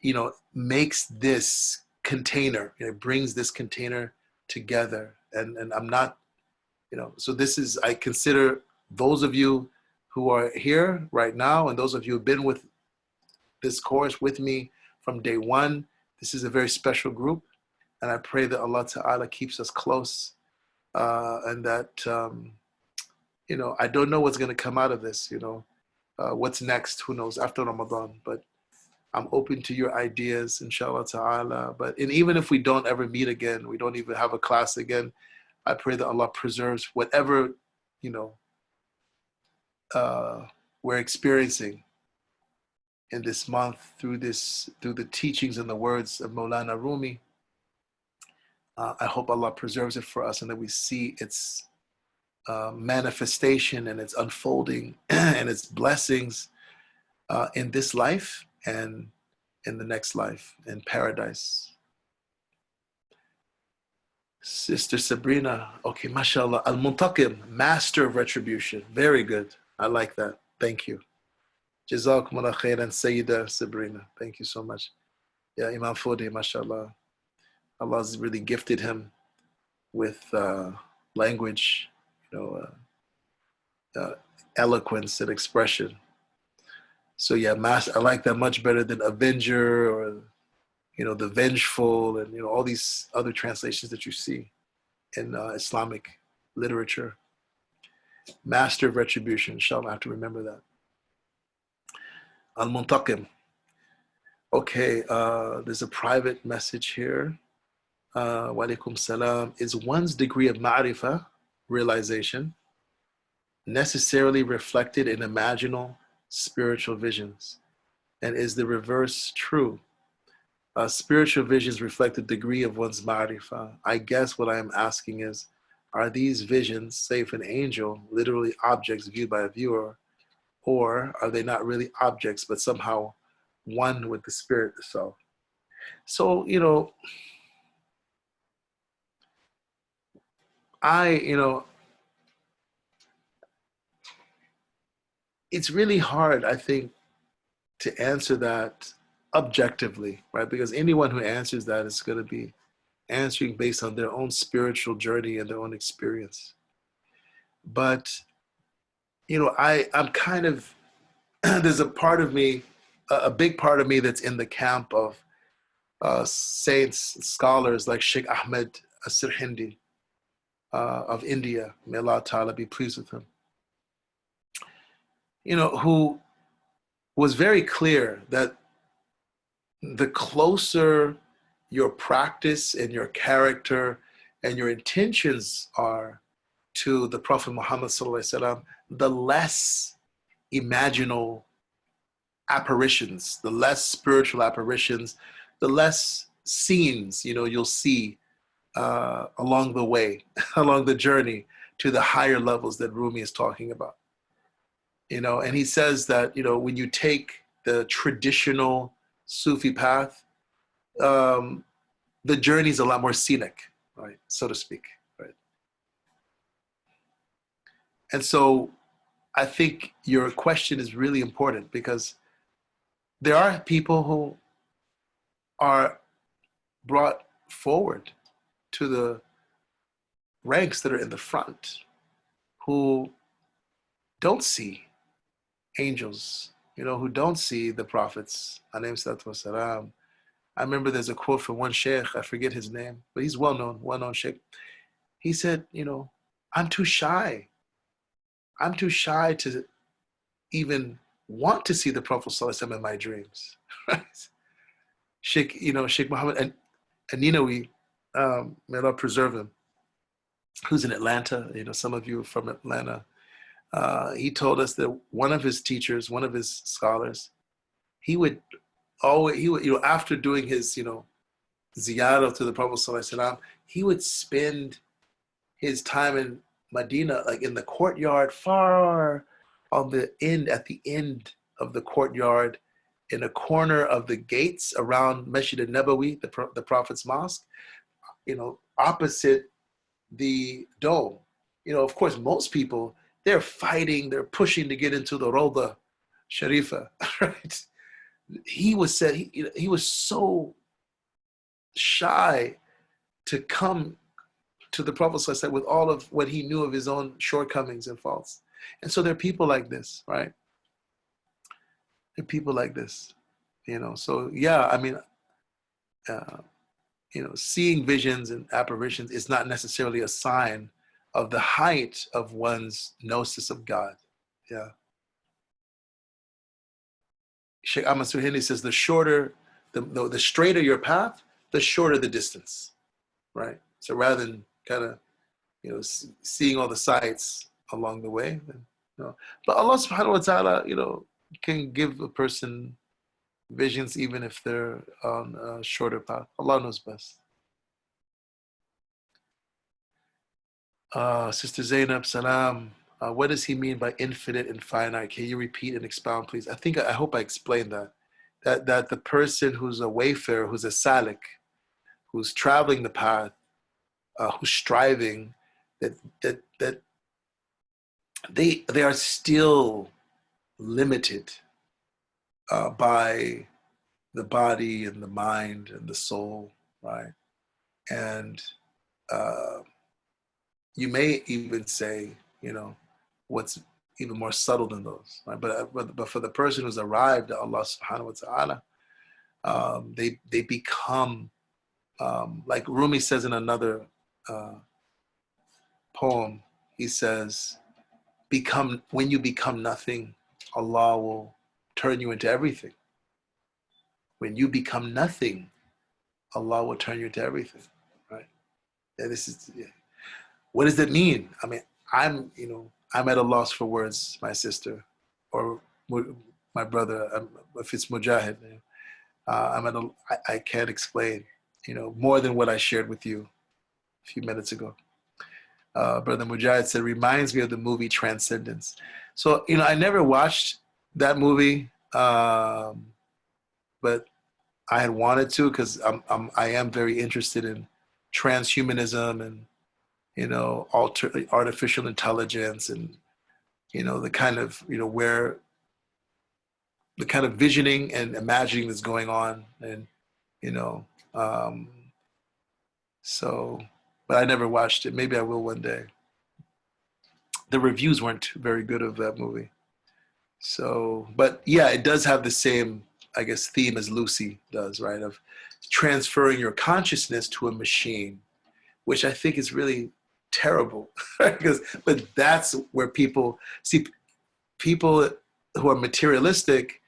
you know, makes this container, you know, brings this container together. And I'm not, you know, so this is, I consider those of you who are here right now, and those of you who've been with this course with me from day one, this is a very special group. And I pray that Allah Ta'ala keeps us close, and that, you know, I don't know what's going to come out of this, you know, what's next, who knows, after Ramadan, but I'm open to your ideas, inshallah ta'ala. And even if we don't ever meet again, we don't even have a class again, I pray that Allah preserves whatever, you know, we're experiencing in this month through the teachings and the words of Maulana Rumi. I hope Allah preserves it for us, and that we see its manifestation and its unfolding and its blessings in this life and in the next life, in paradise. Sister Sabrina, okay, mashallah, al-Muntaqim, master of retribution. Very good. I like that. Thank you. Jazakumullah khairan, Sayyida Sabrina. Thank you so much. Yeah, Imam Fodi, mashallah. Allah's really gifted him with language, you know, eloquence and expression. So yeah, I like that much better than Avenger, or, you know, the Vengeful, and, you know, all these other translations that you see in Islamic literature. Master of retribution, inshallah, I have to remember that. Al-Muntaqim. Okay, there's a private message here. Wa alaikum salam. Is one's degree of ma'rifah, realization, necessarily reflected in imaginal spiritual visions? And is the reverse true? Spiritual visions reflect the degree of one's ma'rifah. I guess what I am asking is, are these visions, say if an angel, literally objects viewed by a viewer, or are they not really objects, but somehow one with the spirit itself? So, I, it's really hard, I think, to answer that objectively, right? Because anyone who answers that is going to be answering based on their own spiritual journey and their own experience. But, I'm kind of, there's a part of me, a big part of me that's in the camp of saints, scholars like Sheikh Ahmed Asir-Hindi of India, may Allah Ta'ala be pleased with him, who was very clear that the closer your practice and your character and your intentions are to the Prophet Muhammad Sallallahu Alaihi Wasallam, the less imaginal apparitions, the less spiritual apparitions, the less scenes, you'll see along the way, along the journey to the higher levels that Rumi is talking about. And he says that, when you take the traditional Sufi path, the journey is a lot more scenic, right, so to speak, right? And so I think your question is really important, because there are people who are brought forward to the ranks that are in the front who don't see angels, who don't see the prophets, alayhi salatu wasalam. I remember there's a quote from one sheikh, I forget his name, but he's well-known sheikh. He said, I'm too shy. I'm too shy to even want to see the Prophet ﷺ in my dreams. Right? Sheikh Muhammad Aninawi, may Allah preserve him, who's in Atlanta, some of you are from Atlanta. He told us that one of his teachers, one of his scholars, he would, after doing his, ziyarah to the Prophet ﷺ, he would spend his time in Medina, like in the courtyard, far on the end, at the end of the courtyard, in a corner of the gates around Masjid al-Nabawi, the Prophet's mosque, opposite the dome. Of course, most people, they're fighting, they're pushing to get into the Rawda Sharifa, right? He was so shy to come to the Prophet ﷺ with all of what he knew of his own shortcomings and faults. And so there are people like this, right? There are people like this, So yeah, I mean, seeing visions and apparitions is not necessarily a sign of the height of one's gnosis of God. Yeah. Sheikh Ahmad Suhaili says the straighter your path, the shorter the distance, right? So rather than kind of, seeing all the sights along the way, but Allah subhanahu wa ta'ala, can give a person visions even if they're on a shorter path. Allah knows best. Sister Zainab, salam. What does he mean by infinite and finite? Can you repeat and expound, please? I hope I explained that. That the person who's a wayfarer, who's a salik, who's traveling the path, who's striving, that they are still limited by the body and the mind and the soul, right? And you may even say, what's even more subtle than those, right? But for the person who's arrived at Allah subhanahu wa ta'ala, they become, like Rumi says in another poem, he says, when you become nothing, Allah will turn you into everything. When you become nothing, Allah will turn you into everything, right? And what does that mean? I mean, I'm at a loss for words, my sister, or my brother, if it's Mujahid. I can't explain, more than what I shared with you a few minutes ago. Brother Mujahid said, reminds me of the movie Transcendence. So, I never watched that movie, but I had wanted to, because I am very interested in transhumanism and, artificial intelligence, and, the kind of, where the kind of visioning and imagining that's going on. And, you know, um, so, but I never watched it. Maybe I will one day. The reviews weren't very good of that movie. So, but yeah, it does have the same, I guess, theme as Lucy does, right? Of transferring your consciousness to a machine, which I think is really terrible. Because, but that's where people see, people who are materialistic,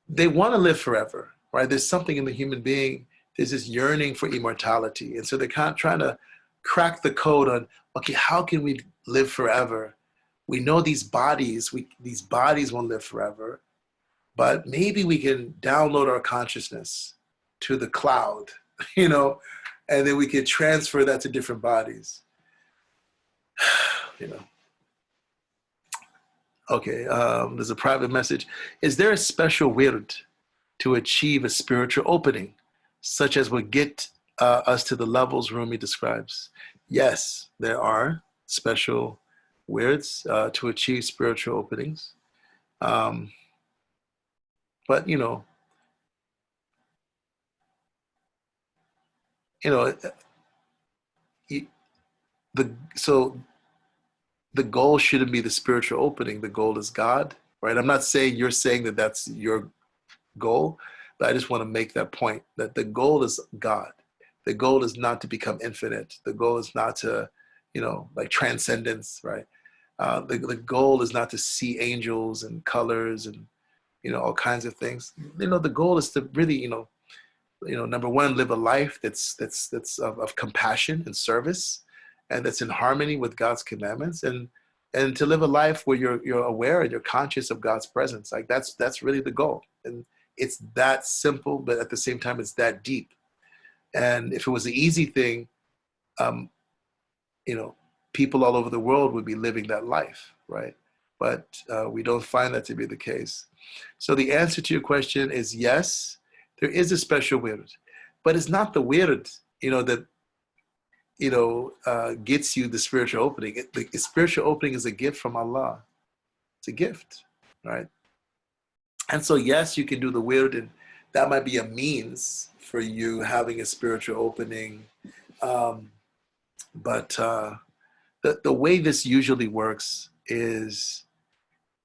they want to live forever, right? There's something in the human being. There's this yearning for immortality, and so they're kind of trying to crack the code on, okay, how can we live forever? We know these bodies won't live forever, but maybe we can download our consciousness to the cloud, and then we can transfer that to different bodies. Okay, there's a private message. Is there a special wird to achieve a spiritual opening, such as would get us to the levels Rumi describes? Yes, there are special wirds to achieve spiritual openings. But so the goal shouldn't be the spiritual opening. The goal is God, right? I'm not saying you're saying that that's your goal, but I just want to make that point, that the goal is God. The goal is not to become infinite. The goal is not to, like transcendence, right? The goal is not to see angels and colors and, all kinds of things. The goal is to really, number one, live a life that's of compassion and service, and that's in harmony with God's commandments, and to live a life where you're aware and you're conscious of God's presence. Like that's really the goal. And it's that simple, but at the same time, it's that deep. And if it was an easy thing, people all over the world would be living that life, right? But we don't find that to be the case. So the answer to your question is yes, there is a special wird, but it's not the wird, that gets you the spiritual opening. The spiritual opening is a gift from Allah. It's a gift, right? And so yes, you can do the wird, and that might be a means for you having a spiritual opening. But the way this usually works is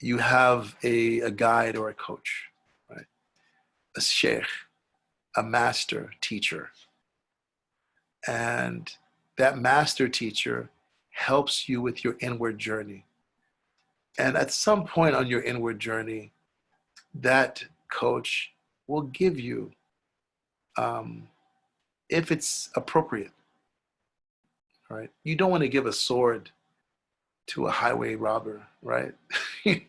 you have a guide or a coach, right? A sheikh, a master teacher. And that master teacher helps you with your inward journey. And at some point on your inward journey, that coach will give you, if it's appropriate, right? You don't want to give a sword to a highway robber, right? And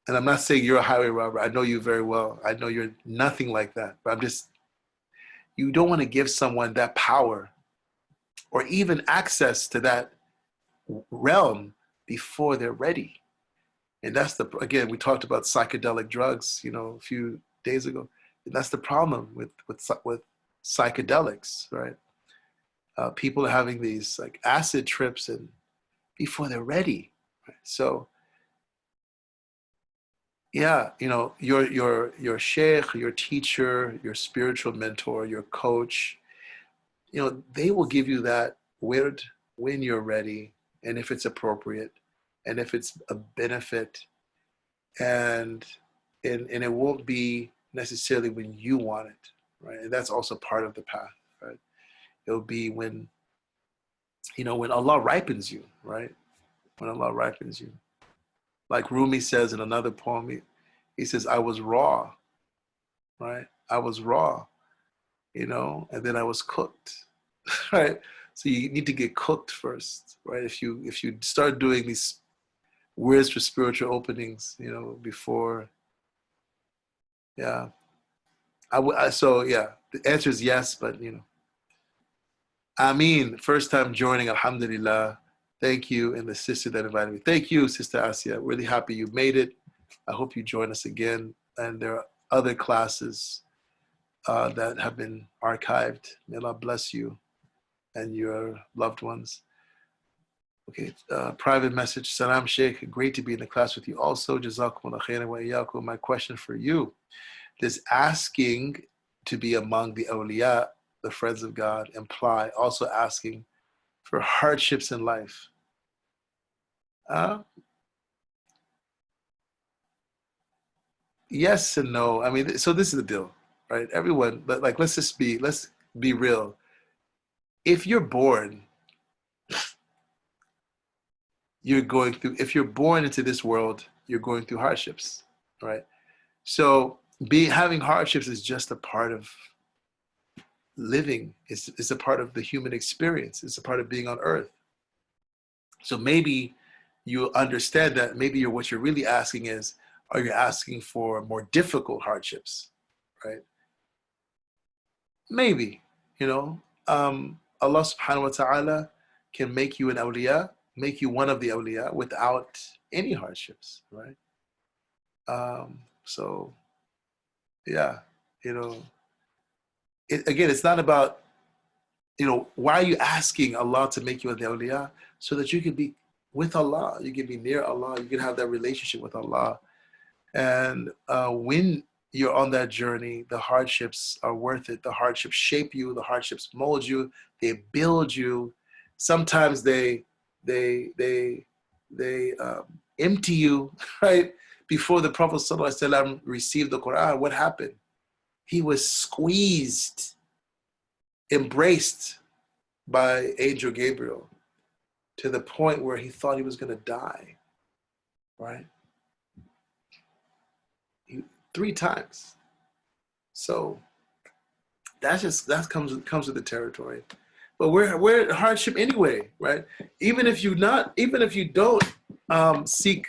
I'm not saying you're a highway robber. I know you very well. I know you're nothing like that. But you don't want to give someone that power or even access to that realm before they're ready. And that's again, we talked about psychedelic drugs, a few days ago. And that's the problem with psychedelics, right? People are having these like acid trips and before they're ready. Right? So yeah, your sheikh, your teacher, your spiritual mentor, your coach, they will give you that wird when you're ready, and if it's appropriate, and if it's a benefit, and it won't be necessarily when you want it, right? And that's also part of the path, right? It'll be when Allah ripens you, right? When Allah ripens you. Like Rumi says in another poem, he says, I was raw, right? I was raw, and then I was cooked, right? So you need to get cooked first, right? If you start doing these words for spiritual openings, before Yeah. So yeah, the answer is yes, but you know. Ameen, first time joining, alhamdulillah. Thank you. And the sister that invited me. Thank you, Sister Asia. Really happy you made it. I hope you join us again. And there are other classes that have been archived. May Allah bless you and your loved ones. Okay, private message. Salam Sheikh, great to be in the class with you also. Jazakumullah khairan wa iyyakum. My question for you, does asking to be among the awliya, the friends of God, imply also asking for hardships in life? Yes and no. I mean, so this is the deal, right? Everyone, like, let's be real. If you're born, if you're born into this world, you're going through hardships, right? So having hardships is just a part of living. It's a part of the human experience. It's a part of being on earth. So maybe you understand that maybe what you're really asking is, are you asking for more difficult hardships, right? Maybe, you know, Allah subhanahu wa ta'ala can make you an awliya, make you one of the awliya without any hardships, right? So yeah, you know, again, it's not about, you know, why are you asking Allah to make you an awliya? So that you can be with Allah, you can be near Allah, you can have that relationship with Allah. And when you're on that journey, the hardships are worth it. The hardships shape you. The hardships mold you. They build you. Sometimes they empty you. Right before the Prophet ﷺ received the Quran, what happened? He was squeezed, embraced by Angel Gabriel to the point where he thought he was going to die. Right. 3 times. So that comes with the territory. But we're at hardship anyway, right? Even if you don't seek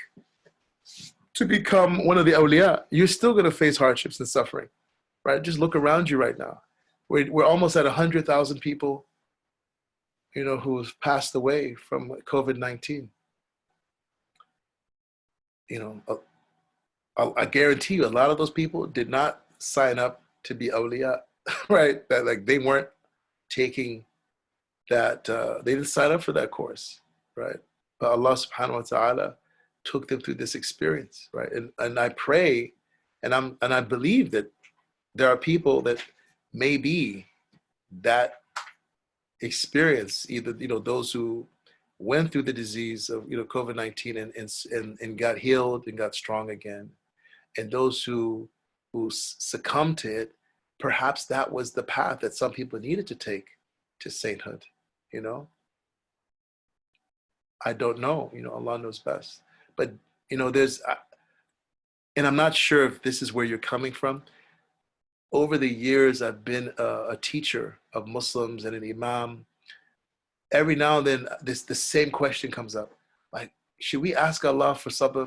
to become one of the awliya, you're still going to face hardships and suffering, right? Just look around you right now. We're almost at 100,000 people, you know, who've passed away from COVID-19. You know, I guarantee you, a lot of those people did not sign up to be awliya, right? That like they weren't taking that, they didn't sign up for that course, right? But Allah subhanahu wa ta'ala took them through this experience, right? And I pray, and I believe that there are people that may be that experience, either, you know, those who went through the disease of, you know, COVID-19 and got healed and got strong again, and those who succumbed to it. Perhaps that was the path that some people needed to take to sainthood, you know. I don't know, you know, Allah knows best. But, you know, and I'm not sure if this is where you're coming from. Over the years, I've been a teacher of Muslims and an Imam. Every now and then, the same question comes up. Like, should we ask Allah for sabr?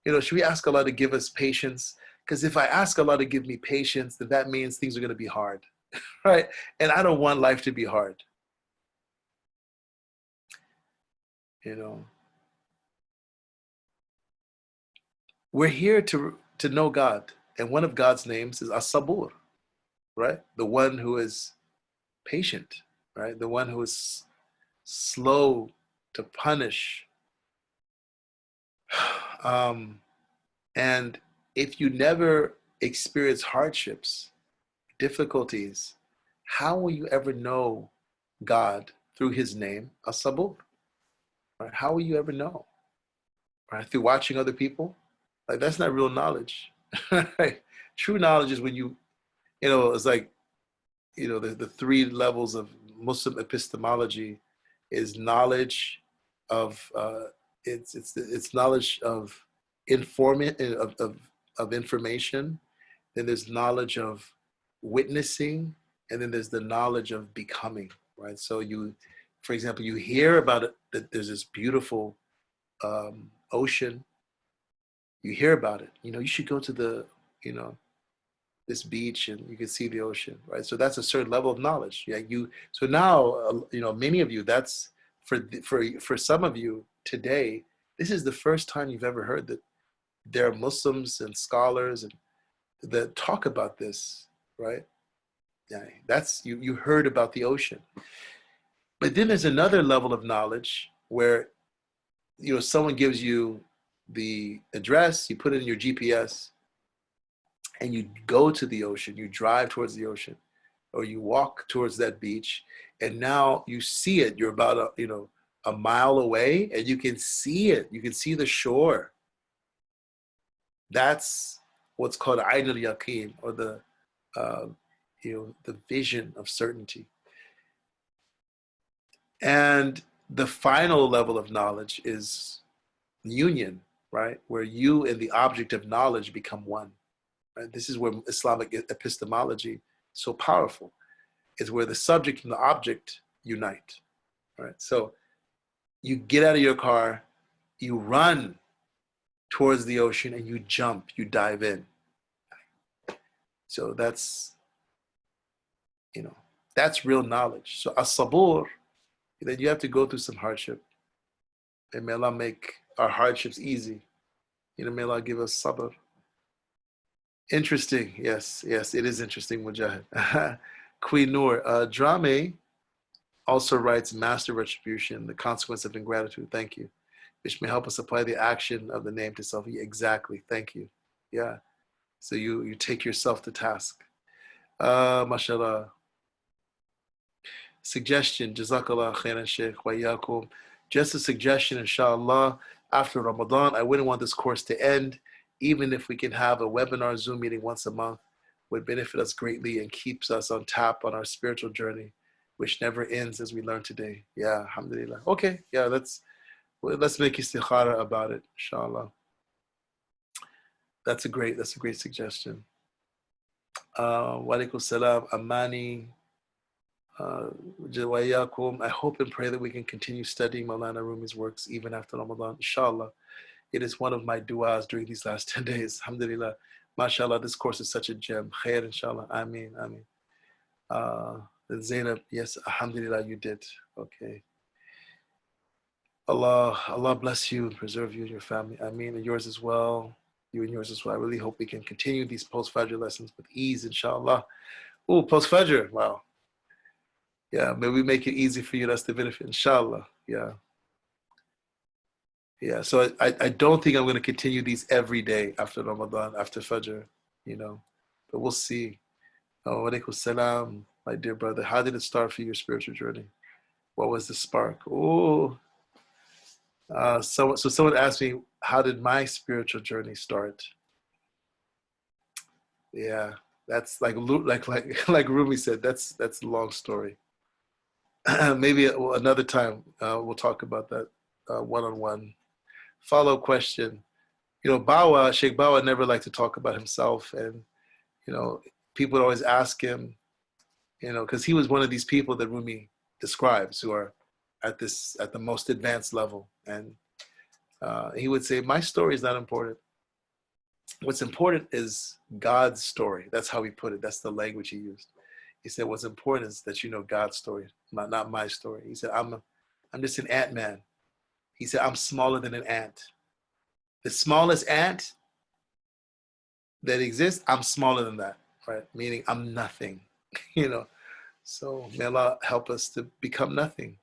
You know, should we ask Allah to give us patience? Because if I ask Allah to give me patience, then that means things are going to be hard, right? And I don't want life to be hard. You know, we're here to know God, and one of God's names is as-sabur, right? The one who is patient, right? The one who is slow to punish. And if you never experience hardships, difficulties, how will you ever know God through his name, as-sabur? Right? How will you ever know? Right? Through watching other people? Like, that's not real knowledge. Right? True knowledge is when you know, it's like, you know, the 3 levels of Muslim epistemology is knowledge of it's knowledge of of information. Then there's knowledge of witnessing, and then there's the knowledge of becoming. Right. So for example, you hear about it, that there's this beautiful ocean. You hear about it. You know, you should go to the, you know, this beach and you can see the ocean, right? So that's a certain level of knowledge. Yeah, so now, many of you, that's for some of you today, this is the first time you've ever heard that there are Muslims and scholars and that talk about this, right? Yeah, that's you heard about the ocean. But then there's another level of knowledge where someone gives you the address, you put it in your GPS, and you go to the ocean, you drive towards the ocean, or you walk towards that beach, and now you see it. You're about a mile away, and you can see it. You can see the shore. That's what's called Ayn al-Yaqeen, or uh, the vision of certainty. And the final level of knowledge is union, right? Where you and the object of knowledge become one. Right? This is where Islamic epistemology is so powerful. Is where the subject and the object unite. Right? So you get out of your car, you run towards the ocean, and you jump, you dive in. So that's real knowledge. So as-sabur, then you have to go through some hardship. And may Allah make our hardships easy. May Allah give us sabr. Interesting. Yes, it is interesting, Mujahid. Queen Noor, Drame also writes Master Retribution, the consequence of ingratitude. Thank you. Which may help us apply the action of the name to self. Exactly. Thank you. Yeah. So you take yourself to task. Mashallah. Suggestion. Jazakallah khairan Shaykh wa yakum. Just a suggestion, inshallah. After Ramadan, I wouldn't want this course to end. Even if we can have a webinar Zoom meeting once a month, would benefit us greatly and keeps us on tap on our spiritual journey, which never ends, as we learned today. Yeah, alhamdulillah. Okay, yeah, let's make istikhara about it, inshallah. That's a great suggestion. Wa alaikum salam, Amani. I hope and pray that we can continue studying Maulana Rumi's works even after Ramadan, inshallah. It is one of my du'as during these last 10 days. Alhamdulillah. MashaAllah, this course is such a gem. Khair, inshallah. Ameen, ameen. Zainab, yes, alhamdulillah, you did. Okay. Allah bless you and preserve you and your family. Ameen, and yours as well. You and yours as well. I really hope we can continue these post-Fajr lessons with ease, inshallah. Oh, post-Fajr, wow. Yeah, may we make it easy for you, that's the benefit, inshallah. Yeah. Yeah, so I don't think I'm going to continue these every day after Ramadan, after Fajr, but we'll see. Oh, alaikum salam, my dear brother. How did it start for your spiritual journey? What was the spark? Oh, so someone asked me, how did my spiritual journey start? Yeah, that's like Rumi said, that's a long story. Maybe another time we'll talk about that one-on-one. Follow-up question. Sheikh Bawa never liked to talk about himself, and people would always ask him, because he was one of these people that Rumi describes who are at the most advanced level, and he would say, my story is not important. What's important is God's story. That's how he put it. That's the language he used. He said, what's important is that you know God's story, not my story. He said, I'm just an ant man. He said, I'm smaller than an ant. The smallest ant that exists, I'm smaller than that, right? Meaning I'm nothing, So may Allah help us to become nothing,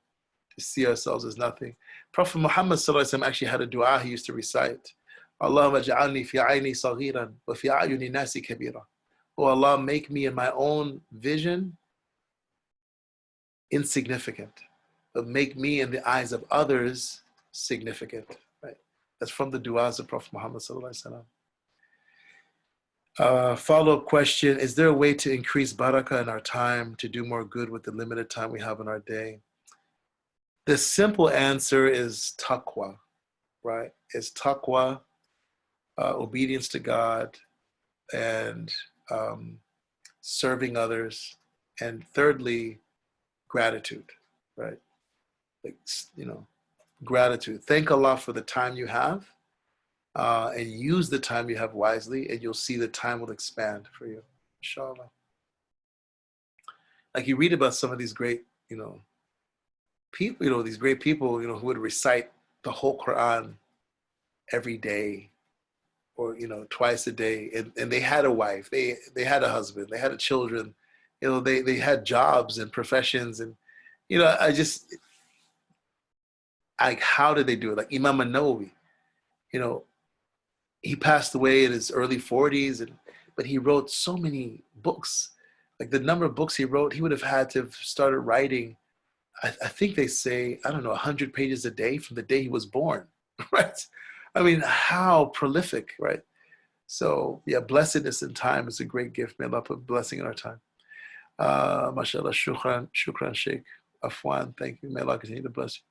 to see ourselves as nothing. Prophet Muhammad ﷺ actually had a dua he used to recite. Allahumma ja'alni fi ayni saghiran wa fi a'yuni nasi kabira. Oh Allah, make me in my own vision insignificant, but make me in the eyes of others significant, right? That's from the du'as of Prophet Muhammad ﷺ. Follow-up question, is there a way to increase barakah in our time, to do more good with the limited time we have in our day? The simple answer is taqwa, right? It's taqwa, obedience to God, and serving others, and thirdly, gratitude, right? Gratitude. Thank Allah for the time you have, and use the time you have wisely, and you'll see the time will expand for you. Inshallah. Like you read about some of these great, people, these great people, who would recite the whole Quran every day or, twice a day. And they had a wife, they had a husband, they had children, they had jobs and professions. And, how did they do it? Like Imam Nawawi, you know, he passed away in his early 40s, but he wrote so many books. Like the number of books he wrote, he would have had to have started writing, I think they say, I don't know, 100 pages a day from the day he was born, right? I mean, how prolific, right? So yeah, blessedness in time is a great gift. May Allah put blessing in our time. MashaAllah, shukran, Sheikh Afwan. Thank you. May Allah continue to bless you.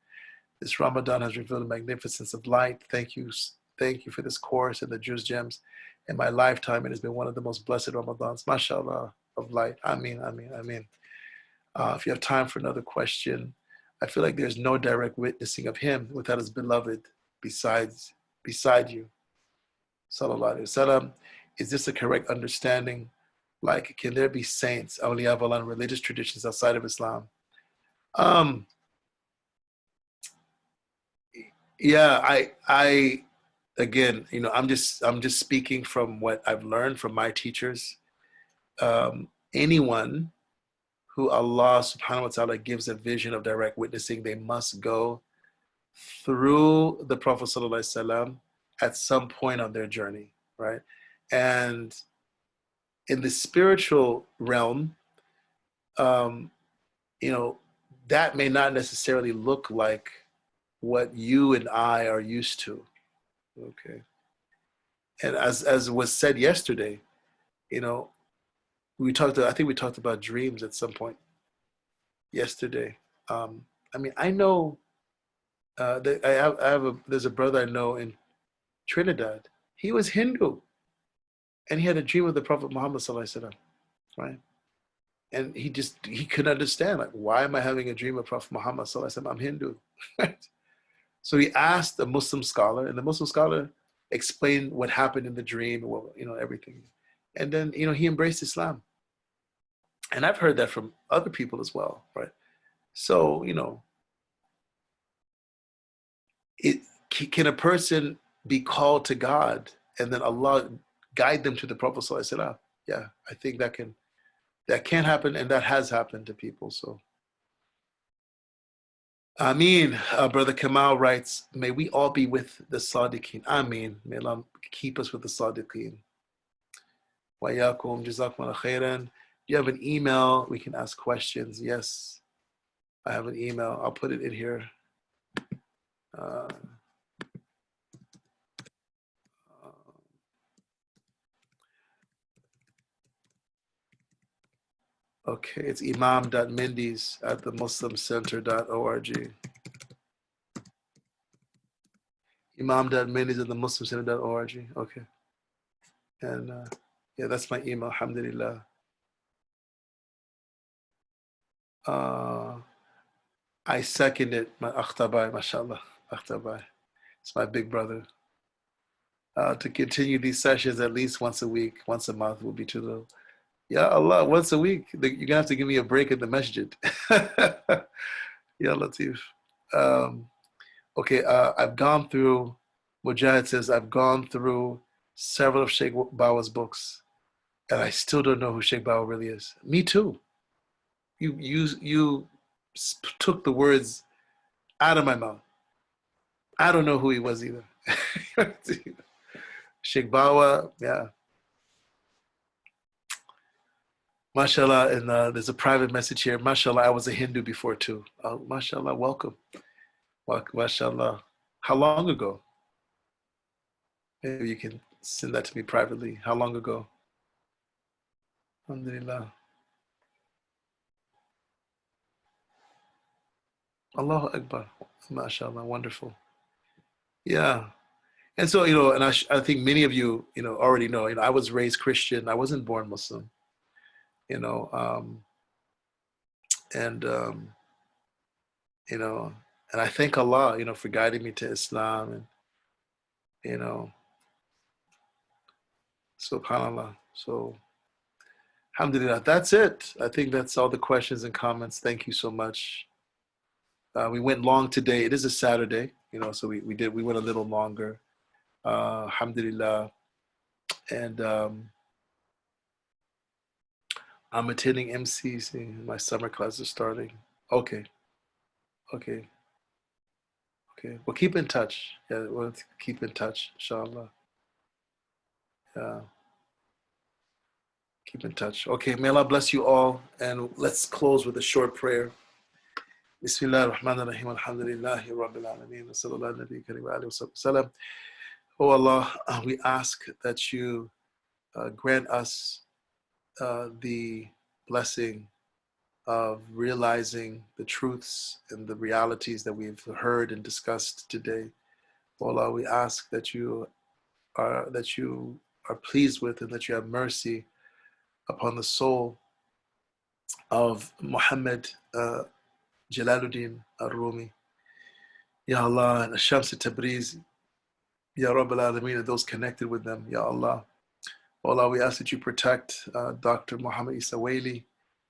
This Ramadan has revealed the magnificence of light. Thank you. Thank you for this course and the Jews gems. In my lifetime, it has been one of the most blessed Ramadans, mashallah, of light. Ameen, ameen, ameen. If you have time for another question, I feel like there's no direct witnessing of him without his beloved beside you. Sallallahu Alaihi Wasallam. Is this a correct understanding? Like, can there be saints, awliya of Allah, and religious traditions outside of Islam? Yeah, I again, I'm just speaking from what I've learned from my teachers. Anyone who Allah subhanahu wa ta'ala gives a vision of direct witnessing, they must go through the Prophet sallallahu alaihi wasallam at some point on their journey, right? And in the spiritual realm, that may not necessarily look like what you and I are used to. Okay. And as was said yesterday, I think we talked about dreams at some point yesterday. I know that there's a brother I know in Trinidad. He was Hindu, and he had a dream of the Prophet Muhammad sallallahu alaihi wasallam, right? And he couldn't understand, like, why am I having a dream of Prophet Muhammad sallallahu alaihi wasallam? I'm Hindu, right? So he asked a Muslim scholar, and the Muslim scholar explained what happened in the dream, everything. And then, he embraced Islam. And I've heard that from other people as well, right? So, can a person be called to God and then Allah guide them to the Prophet sallallahu alaihi wasallam? Yeah, I think that can happen, and that has happened to people. So, Ameen. Brother Kamal writes, may we all be with the Sadiqeen. Ameen. May Allah keep us with the Sadiqeen. Wa yakum jazakum khairan. You have an email, we can ask questions. Yes, I have an email. I'll put it in here. Okay, it's imam.mendes@themuslimcenter.org. Imam.mendes@themuslimcenter.org. Okay. And yeah, that's my email, alhamdulillah. I second it, my akhtabai, mashallah, akhtabai. It's my big brother. To continue these sessions at least once a week, once a month will be too little. Ya Allah, once a week. You're going to have to give me a break at the masjid. Ya Latif. Okay, I've gone through, Mujahid says, I've gone through several of Sheikh Bawa's books, and I still don't know who Sheikh Bawa really is. Me too. You took the words out of my mouth. I don't know who he was either. Sheikh Bawa, yeah. Mashallah, and there's a private message here. Mashallah, I was a Hindu before too. Mashallah, welcome. Mashallah. How long ago? Maybe you can send that to me privately. How long ago? Alhamdulillah. Allahu Akbar. Mashallah, wonderful. Yeah. And so, and I think many of you, already know, I was raised Christian. I wasn't born Muslim, and and I thank Allah, for guiding me to Islam, and, subhanallah. So Alhamdulillah. That's it. I think that's all the questions and comments. Thank you so much. We went long today. It is a Saturday, so we went a little longer. Alhamdulillah. And I'm attending MCC. My summer class is starting. Okay, okay, okay. Well, keep in touch. Yeah, we'll keep in touch, inshallah. Yeah, keep in touch. Okay, may Allah bless you all. And let's close with a short prayer. Bismillah ar-Rahman ar-Rahim. Alhamdulillahi Rabbil Alameen. Wa sallallahu nabi kareem wa alihi wa sallam. Oh Allah, we ask that you grant us the blessing of realizing the truths and the realities that we've heard and discussed today. Oh Allah, we ask that you are pleased with and that you have mercy upon the soul of Muhammad Jalaluddin al-Rumi. Ya Allah, and Shams Tabriz, Ya Rabbil Alameen, and those connected with them, Ya Allah. Oh Allah, we ask that you protect Dr. Muhammad Isa Waili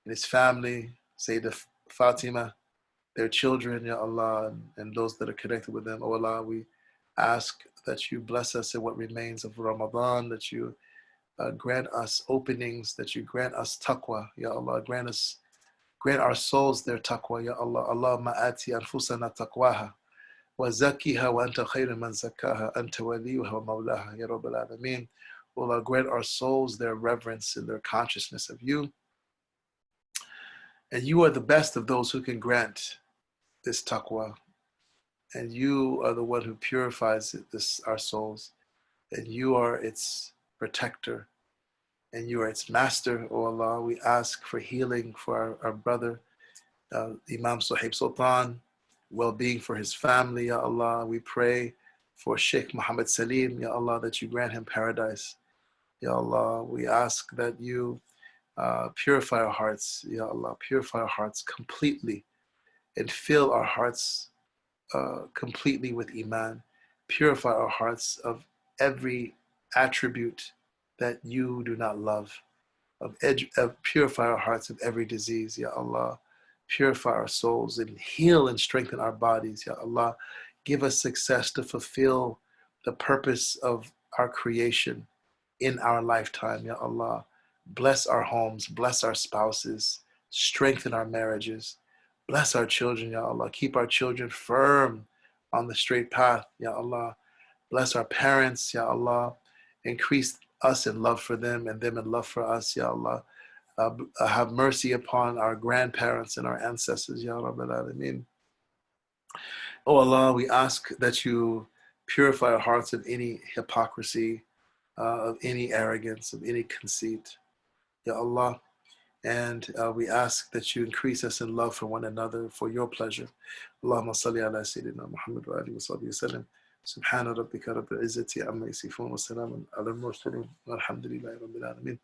and his family, Sayyidah Fatima, their children, Ya Allah, and those that are connected with them. Oh Allah, we ask that you bless us in what remains of Ramadan, that you grant us openings, that you grant us taqwa, Ya Allah, grant our souls their taqwa, Ya Allah. Allahumma ati anfusana taqwaha wa zakkiha wa anta khayru man zakkaha anta waliyuha wa mawlaha, Ya Rabbil Alameen. Oh Allah, grant our souls their reverence and their consciousness of you. And you are the best of those who can grant this taqwa. And you are the one who purifies our souls. And you are its protector. And you are its master, O Allah. We ask for healing for our brother, Imam Suhaib Sultan, well-being for his family, Ya Allah. We pray for Sheikh Muhammad Salim, Ya Allah, that you grant him paradise. Ya Allah, we ask that you purify our hearts, Ya Allah, purify our hearts completely and fill our hearts completely with Iman. Purify our hearts of every attribute that you do not love. Purify our hearts of every disease, Ya Allah. Purify our souls and heal and strengthen our bodies, Ya Allah. Give us success to fulfill the purpose of our creation in our lifetime, Ya Allah. Bless our homes, bless our spouses, strengthen our marriages, bless our children, Ya Allah. Keep our children firm on the straight path, Ya Allah. Bless our parents, Ya Allah. Increase us in love for them and them in love for us, Ya Allah. Have mercy upon our grandparents and our ancestors, Ya Rabbil Alameen. Oh Allah, we ask that you purify our hearts of any hypocrisy, of any arrogance, of any conceit, Ya Allah. And we ask that you increase us in love for one another for your pleasure. Allahumma salli ala Sayyidina Muhammad wa alihi wa sahbihi wa sallam. Subhana rabbika rabbil izzati amma yasifun wa salamun ala al-mursalin walhamdulillahi rabbil alamin.